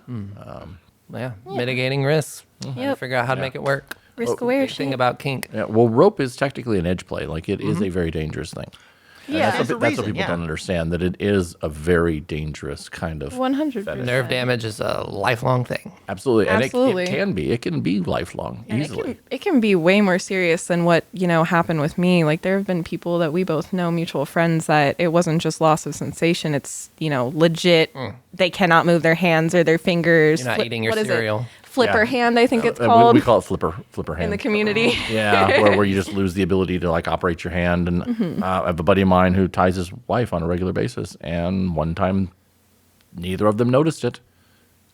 mitigating risks? How to Yep. figure out how to make it work. Risk aware Big thing shit. about kink. Yeah, well, rope is technically an edge play. Like it is a very dangerous thing. And Yeah. that's There's a what reason, people yeah. don't understand, that it is a very dangerous kind of 100%. Nerve damage is a lifelong thing. Absolutely, and Absolutely. it can be lifelong And easily. it can be way more serious than what, happened with me. Like there have been people that we both know, mutual friends, that it wasn't just loss of sensation. It's, legit. They cannot move their hands or their fingers. You're not eating your what is it? cereal. Flipper Yeah. hand, I think it's We called call it flipper hand in the community. Yeah, where you just lose the ability to like operate your hand. And I have a buddy of mine who ties his wife on a regular basis, and one time neither of them noticed it.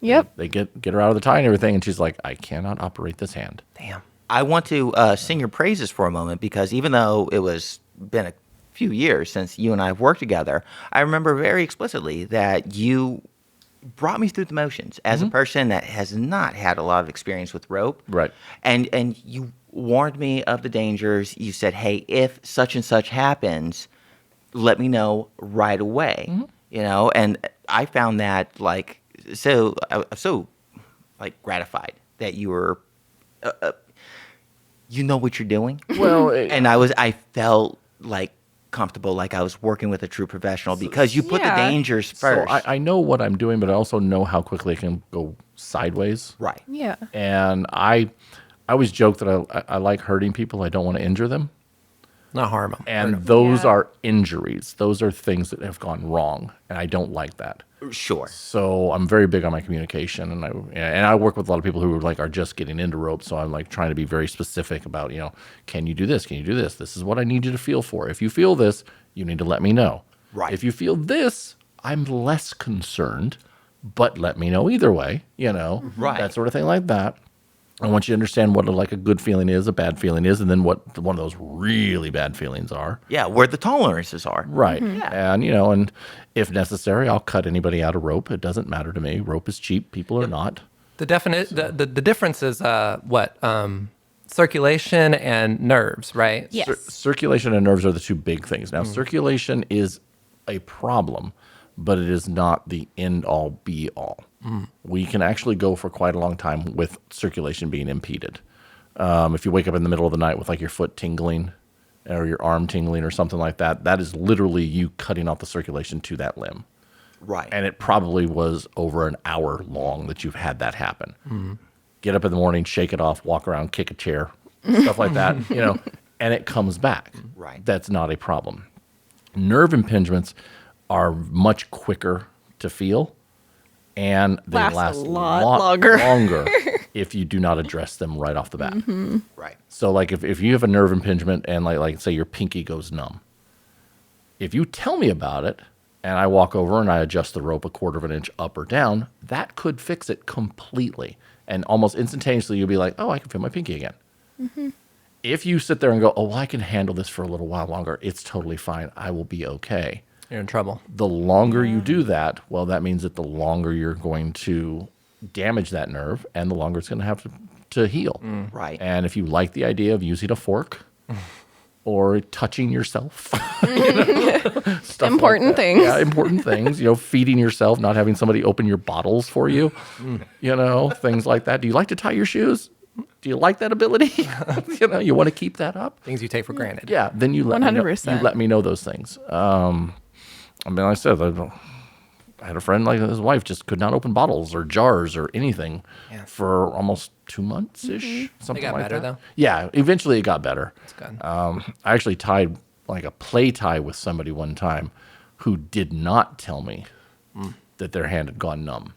Yep. They get her out of the tie and everything, and she's like, I cannot operate this hand. Damn. I want to sing your praises for a moment, because even though it was been a few years since you and I have worked together, I remember very explicitly that you brought me through the motions as a person that has not had a lot of experience with rope. Right. And you warned me of the dangers. You said, hey, if such and such happens, let me know right away. And I found that like so gratified that you were you know what you're doing. Well, And I felt like comfortable, like I was working with a true professional, because you put the Yeah. dangers so first. I know what I'm doing, but I also know how quickly it can go sideways. Right. Yeah. And I always joke that I like hurting people. I don't want to injure them. Not harm them. And those Yeah. are injuries. Those are things that have gone wrong, and I don't like that. Sure. So I'm very big on my communication, and I work with a lot of people who are just getting into rope. So I'm like trying to be very specific about, can you do this? Can you do this? This is what I need you to feel for. If you feel this, you need to let me know. Right. If you feel this, I'm less concerned, but let me know either way. Right. That sort of thing like that. I want you to understand what a good feeling is, a bad feeling is, and then what one of those really bad feelings are. Yeah, where the tolerances are. Right. And, and if necessary, I'll cut anybody out of rope. It doesn't matter to me. Rope is cheap. People are not. The difference is what? Circulation and nerves, right? Yes. Circulation and nerves are the two big things. Now, circulation is a problem, but it is not the end-all, be-all. We can actually go for quite a long time with circulation being impeded. If you wake up in the middle of the night with your foot tingling or your arm tingling or something like that, that is literally you cutting off the circulation to that limb. Right. And it probably was over an hour long that you've had that happen. Get up in the morning, shake it off, walk around, kick a chair, stuff like that, and it comes back. Right. That's not a problem. Nerve impingements are much quicker to feel, and they Last a last lot longer. longer if you do not address them right off the bat. Right. So if you have a nerve impingement and like say your pinky goes numb, if you tell me about it and I walk over and I adjust the rope a quarter of an inch up or down, that could fix it completely. And almost instantaneously you'll be like, oh, I can feel my pinky again. If you sit there and go, oh, well, I can handle this for a little while longer, it's totally fine. I will be okay. You're in trouble. The longer you do that, well, that means that the longer you're going to damage that nerve and the longer it's going to have to heal. Right. And if you like the idea of using a fork or touching yourself. Stuff Important like that. things. Yeah, important things. Feeding yourself, not having somebody open your bottles for you. Things like that. Do you like to tie your shoes? Do you like that ability? You want to keep that up? Things you take for granted. Yeah, then you let 100%. you let me know those things. Like I said, I had a friend, like his wife just could not open bottles or jars or anything for almost 2 months ish. Something They got like better, that. though? Yeah, eventually it got better. That's good. I actually tied like a play tie with somebody one time who did not tell me that their hand had gone numb.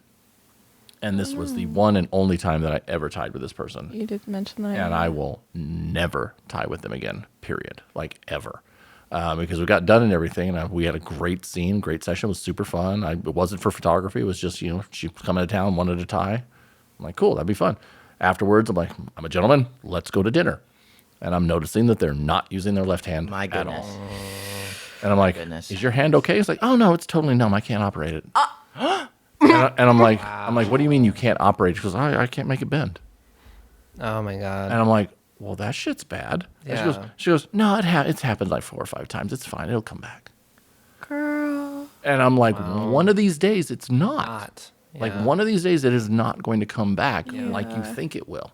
And this was the one and only time that I ever tied with this person. You did mention that. And I will never tie with them again, period. Like ever. Because we got done and everything, and we had a great scene, great session. It was super fun. It wasn't for photography. It was just, she was coming to town, wanted to tie. I'm like, cool, that'd be fun. Afterwards, I'm like, I'm a gentleman. Let's go to dinner. And I'm noticing that they're not using their left hand My at goodness. all. And I'm like, Goodness. is your hand okay? It's like, oh, no, it's totally numb. I can't operate it. And I'm like, what do you mean you can't operate? She goes, I can't make it bend. Oh my God. And I'm like, well, that shit's bad. And Yeah. she goes, no, it's happened like 4 or 5 times. It's fine. It'll come back. Girl. And I'm like, one of these days it's not. Like Yeah. one of these days it is not going to come back like you think it will.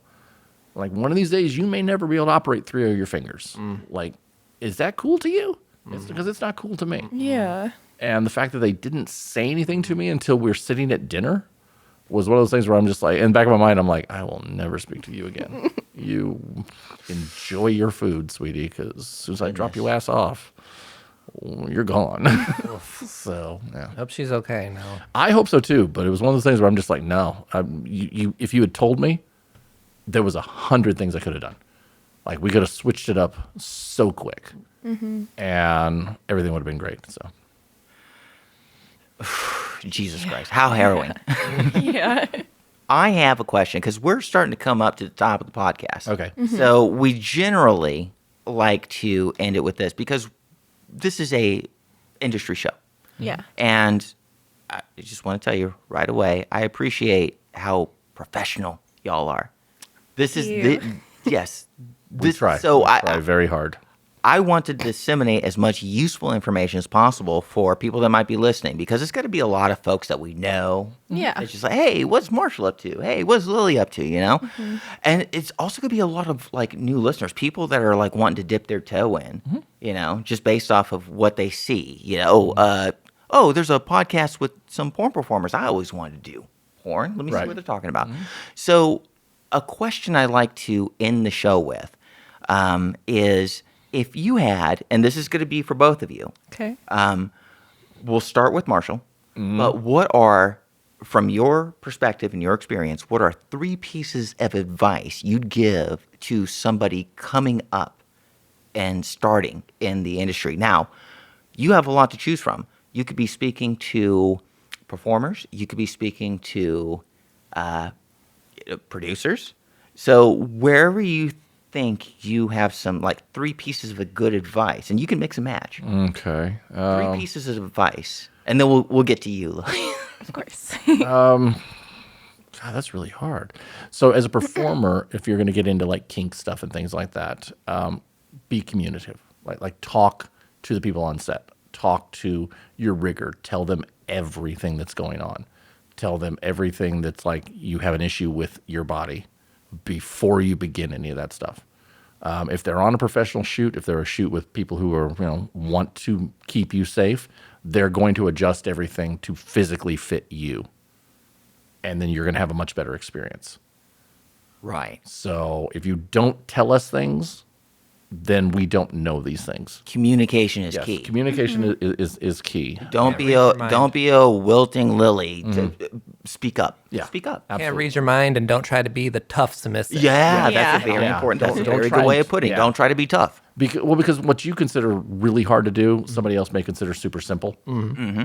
Like one of these days you may never be able to operate 3 of your fingers. Like, is that cool to you? It's because it's not cool to me. Yeah. And the fact that they didn't say anything to me until we were sitting at dinner was one of those things where I'm just like, in the back of my mind, I'm like, I will never speak to you again. You enjoy your food, sweetie, because as soon as I drop your ass off, you're gone. So, yeah. Hope she's okay now. I hope so too, but it was one of those things where I'm just like, no. If you had told me, there was 100 things I could have done. Like, we could have switched it up so quick, and everything would have been great, so. Jesus Christ, how harrowing. Yeah. I have a question because we're starting to come up to the top of the podcast. Okay. So we generally like to end it with this because this is a industry show. Yeah. And I just want to tell you right away, I appreciate how professional y'all are. This is yes. We try. So we try very hard. I want to disseminate as much useful information as possible for people that might be listening because it's going to be a lot of folks that we know. Yeah. It's just like, hey, what's Marshall up to? Hey, what's Lilly up to? And it's also going to be a lot of like new listeners, people that are like wanting to dip their toe in, just based off of what they see. Oh, there's a podcast with some porn performers. I always wanted to do porn. Let me see what they're talking about. So a question I like to end the show with is, if you had, and this is going to be for both of you, Okay. we'll start with Marshall, but what are, from your perspective and your experience, what are 3 pieces of advice you'd give to somebody coming up and starting in the industry? Now, you have a lot to choose from. You could be speaking to performers. You could be speaking to producers. So wherever you think you have some like 3 pieces of a good advice, and you can mix and match. Okay. 3 pieces of advice, and then we'll get to you. Of course. God, that's really hard. So as a performer, if you're going to get into like kink stuff and things like that, be communicative. Like talk to the people on set. Talk to your rigger. Tell them everything that's going on. Tell them everything that's like you have an issue with your body before you begin any of that stuff. If they're on a professional shoot, if they're a shoot with people who are, want to keep you safe, they're going to adjust everything to physically fit you. And then you're going to have a much better experience. Right. So if you don't tell us things, then we don't know these things. Communication is Yes, key. communication is key. Don't be a wilting lily. To speak up. Yeah. Speak up. Can't read your mind and don't try to be the tough submissive. Yeah, Yeah. that's a very Yeah. important. That's a Don't very try good way and- of putting it. yeah. Don't try to be tough. Because what you consider really hard to do, somebody else may consider super simple.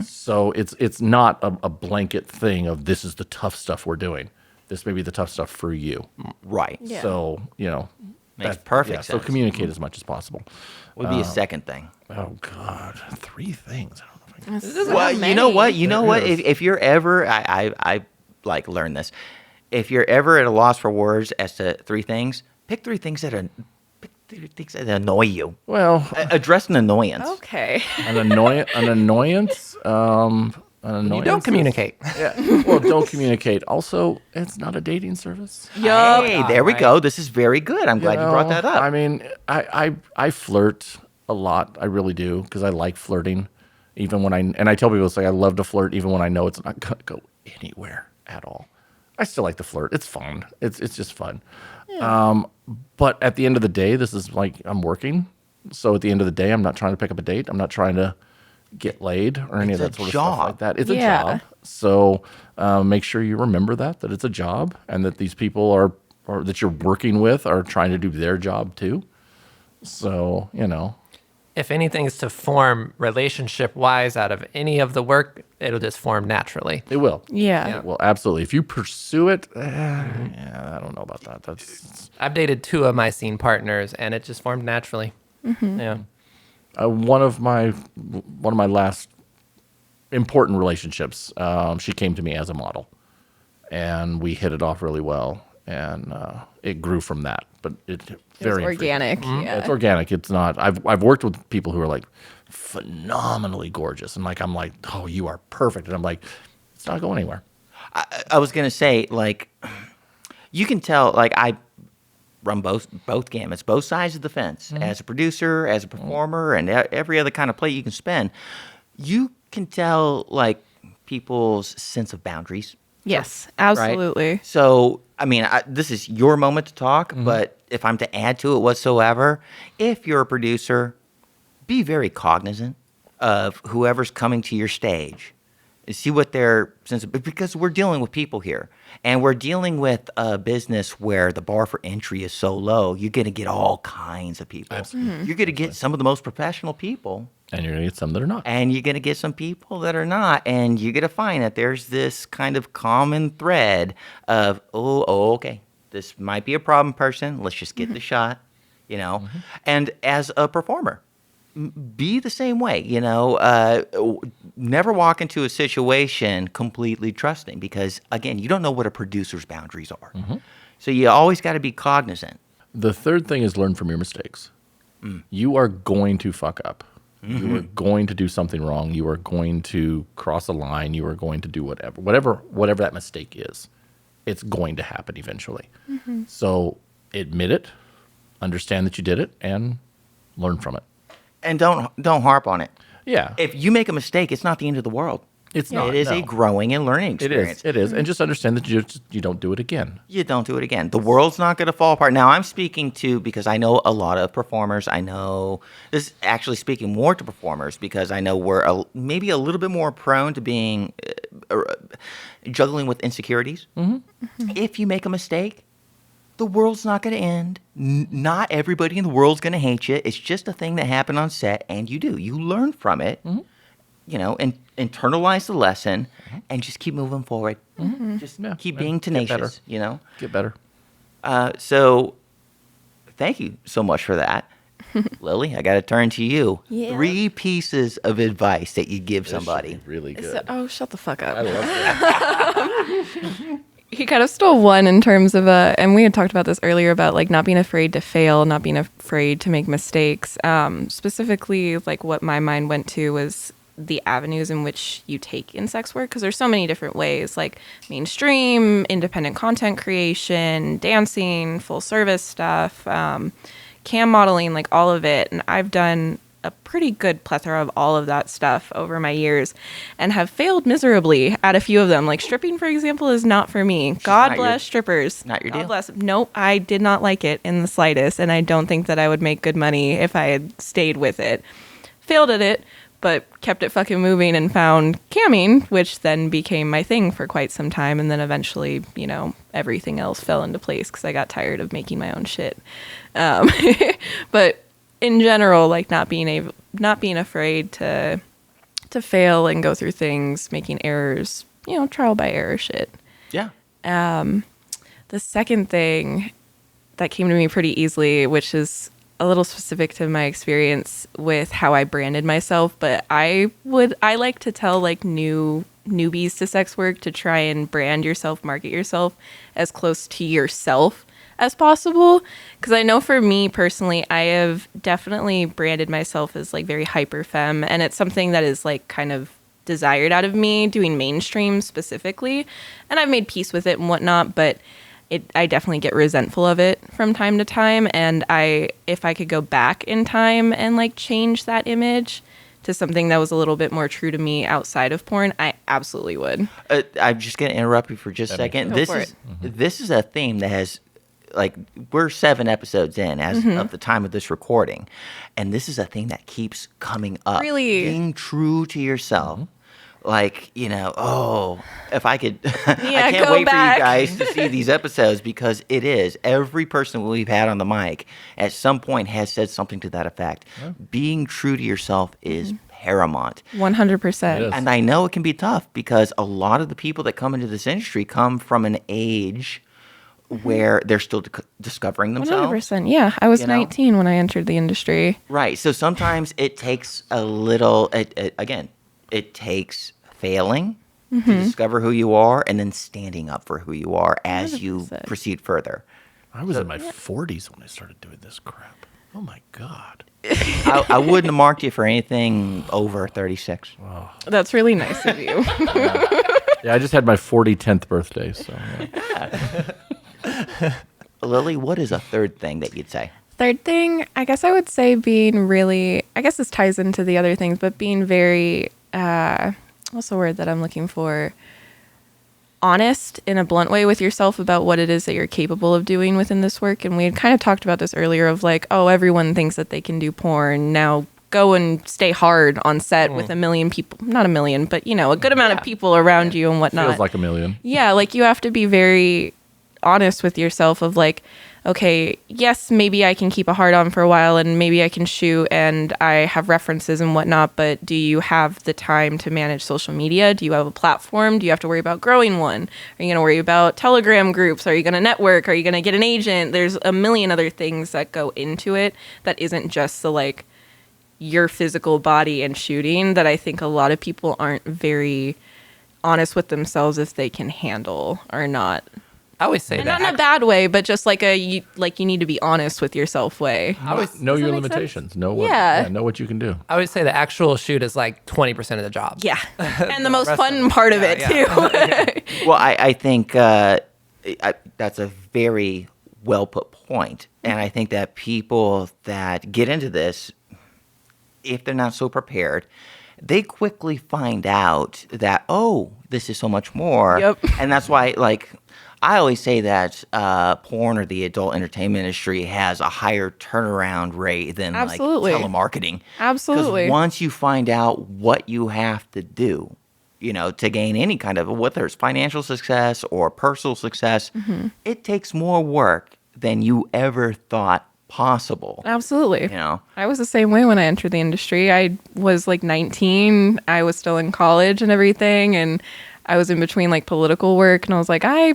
So it's not a blanket thing of this is the tough stuff we're doing. This may be the tough stuff for you. Right. Yeah. So Makes perfect So sense. communicate as much as possible. Would be a second thing. Oh God, 3 things. I don't know if I can. This is Well, not you know what? many. You know There what? is. If you're ever, I like learned this. If you're ever at a loss for words as to 3 things, pick 3 things that are, pick things that annoy you. Well, Address an annoyance. Okay. an annoyance. An annoyance. An annoyance. You don't communicate. Yeah. Well, don't communicate. Also, it's not a dating service. Yup. Hey, there we right. go. This is very good. I'm glad you brought that up. I mean, I flirt a lot. I really do because I like flirting. Even when I tell people it's like I love to flirt, even when I know it's not gonna go anywhere at all. I still like to flirt. It's fun. It's just fun. But at the end of the day, this is like I'm working. So at the end of the day, I'm not trying to pick up a date. I'm not trying to get laid or any It's of a that sort of job. stuff like that. It's Yeah. a job. So make sure you remember that it's a job and that these people are or that you're working with are trying to do their job too. So, If anything is to form relationship-wise out of any of the work, it'll just form naturally. it will. Yeah. It will, absolutely. If you pursue it, yeah, I don't know about that. That's I've dated 2 of my scene partners, and it just formed naturally. Yeah. one of my last important relationships. She came to me as a model, and we hit it off really well, and it grew from that. But it's very It's organic. Yeah. It's organic. It's not. I've worked with people who are like phenomenally gorgeous, and I'm like, oh, you are perfect, and I'm like, it's not going anywhere. I was gonna say, like, you can tell, like, I run both gamuts, both sides of the fence, as a producer, as a performer, and every other kind of plate you can spin. You can tell, like, people's sense of boundaries. Yes, Right? absolutely. So, I mean, this is your moment to talk, but if I'm to add to it whatsoever, if you're a producer, be very cognizant of whoever's coming to your stage. See what their sense of, because we're dealing with people here, and we're dealing with a business where the bar for entry is so low. You're going to get all kinds of people. Absolutely. You're going to get some of the most professional people, And you're gonna get some that are not. and you're going to get some people that are not, and you're going to find that there's this kind of common thread of, okay, this might be a problem person. Let's just get the shot, And as a performer, be the same way, never walk into a situation completely trusting, because again, you don't know what a producer's boundaries are. So you always got to be cognizant. The third thing is learn from your mistakes. You are going to fuck up. You are going to do something wrong. You are going to cross a line. You are going to do whatever that mistake is. It's going to happen eventually. So admit it, understand that you did it, and learn from it. And don't harp on it. Yeah, If you make a mistake, it's not the end of the world. it's not. It is no. a growing and learning It experience. is. It is, and just understand that you don't do it again. You don't do it again. The world's not going to fall apart. Now, I'm speaking to, because I know a lot of performers. I know this is actually speaking more to performers, because I know we're maybe a little bit more prone to being juggling with insecurities. If you make a mistake, the world's not going to end. Not everybody in the world's going to hate you. It's just a thing that happened on set, and you learn from it. And internalize the lesson, and just keep moving forward. Just Yeah, keep yeah. being Get better. tenacious. Get better. So thank you so much for that. Lily, I got to turn to you. Yeah. 3 pieces of advice that you give somebody. Really good. So, shut the fuck up. I love that. He kind of stole one in terms of and we had talked about this earlier about like not being afraid to fail, not being afraid to make mistakes. Specifically, like what my mind went to was the avenues in which you take in sex work, because there's so many different ways, like mainstream, independent content creation, dancing, full service stuff, cam modeling, like all of it. And I've done a pretty good plethora of all of that stuff over my years and have failed miserably at a few of them. Like stripping, for example, is not for me. God not bless your- strippers. not your God deal. bless. Nope, I did not like it in the slightest, and I don't think that I would make good money if I had stayed with it. Failed at it, but kept it fucking moving and found camming, which then became my thing for quite some time. And then eventually, everything else fell into place because I got tired of making my own shit. But in general, like not being afraid to fail and go through things, making errors, trial by error shit. Yeah. The second thing that came to me pretty easily, which is a little specific to my experience with how I branded myself, but I like to tell like newbies to sex work to try and brand yourself, market yourself as close to yourself as possible. Because I know for me personally, I have definitely branded myself as like very hyper femme, and it's something that is like kind of desired out of me doing mainstream specifically. And I've made peace with it and whatnot, but I definitely get resentful of it from time to time. And if I could go back in time and like change that image to something that was a little bit more true to me outside of porn, I absolutely would. I'm just going to interrupt you for just a second. This is a theme that has, like, we're 7 episodes in as of the time of this recording, and this is a theme that keeps coming up. Really? Being true to yourself. Like, if I could, I Yeah, can't go wait back. for you guys to see these episodes, because it is. Every person we've had on the mic at some point has said something to that effect. Yeah. Being true to yourself is paramount. 100%. It is. And I know it can be tough, because a lot of the people that come into this industry come from an age where they're still discovering themselves. 100%. Yeah, I was You know? 19 when I entered the industry. Right. So sometimes it takes a little, it takes failing to discover who you are, and then standing up for who you are as you 100%. proceed further. I was in my 40s when I started doing this crap. Oh my God. I wouldn't have marked you for anything over 36. That's really nice of you. Yeah, I just had my 10th birthday. So Lily, what is a third thing that you'd say? Third thing, I guess I would say being really, I guess this ties into the other things, but being very, what's the word that I'm looking for? Honest in a blunt way with yourself about what it is that you're capable of doing within this work. And we had kind of talked about this earlier of like, oh, everyone thinks that they can do porn. Now go and stay hard on set with a million people, not a million, but a good amount of people around you and whatnot. feels like a million. Yeah, like you have to be very honest with yourself of like, okay, yes, maybe I can keep a hard on for a while and maybe I can shoot and I have references and whatnot, but do you have the time to manage social media? Do you have a platform? Do you have to worry about growing one? Are you going to worry about Telegram groups? Are you going to network? Are you going to get an agent? There's a million other things that go into it that isn't just the like your physical body and shooting, that I think a lot of people aren't very honest with themselves if they can handle or not. I always say And that. not in a bad way, but just like you need to be honest with yourself way. I always, Know your that make limitations. sense? Know what. Yeah. Know what you can do. I would say the actual shoot is like 20% of the job. Yeah. And the most rest fun of it. part of Yeah, it, yeah. too. Well, I think that's a very well put point. And I think that people that get into this, if they're not so prepared, they quickly find out that, oh, this is so much more. Yep. And that's why, like, I always say that porn or the adult entertainment industry has a higher turnaround rate than Absolutely. like telemarketing. Absolutely. Because once you find out what you have to do, to gain any kind of, whether it's financial success or personal success, it takes more work than you ever thought possible. Absolutely. You know? I was the same way when I entered the industry. I was like 19. I was still in college and everything. And I was in between like political work. And I was like, I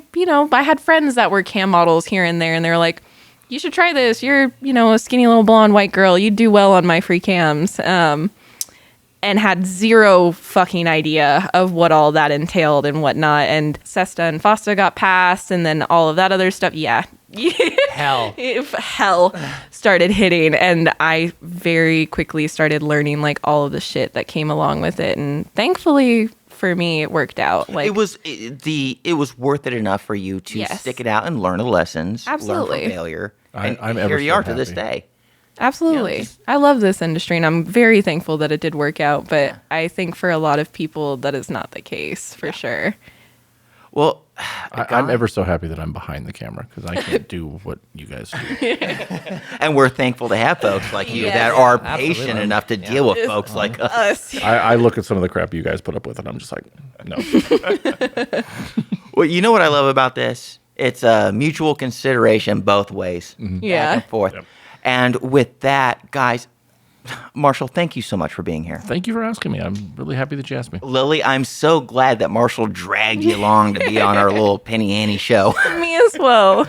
had friends that were cam models here and there. And they were like, you should try this. You're, a skinny little blonde white girl. You'd do well on my free cams. And had zero fucking idea of what all that entailed and whatnot. And SESTA and FOSTA got passed. And then all of that other stuff. Yeah. Hell. If hell started hitting, and I very quickly started learning like all of the shit that came along with it, and thankfully for me it worked out. Like It was worth it enough for you to Yes. stick it out and learn the lessons, Absolutely. learn from failure. And I'm ever here you so are to this happy. day. Absolutely. Yeah. I love this industry and I'm very thankful that it did work out, but I think for a lot of people that is not the case for sure. Well, I'm ever so happy that I'm behind the camera because I can't do what you guys do. and we're thankful to have folks like you Yes. that are Absolutely. patient enough to deal with folks like us. Us. I look at some of the crap you guys put up with and I'm just like, no. Well, you know what I love about this? It's a mutual consideration both ways, back Yeah. and forth. Yep. And with that, guys, Marshall, thank you so much for being here. Thank you for asking me. I'm really happy that you asked me. Lily, I'm so glad that Marshall dragged you along to be on our little Penny Annie show. Me as well.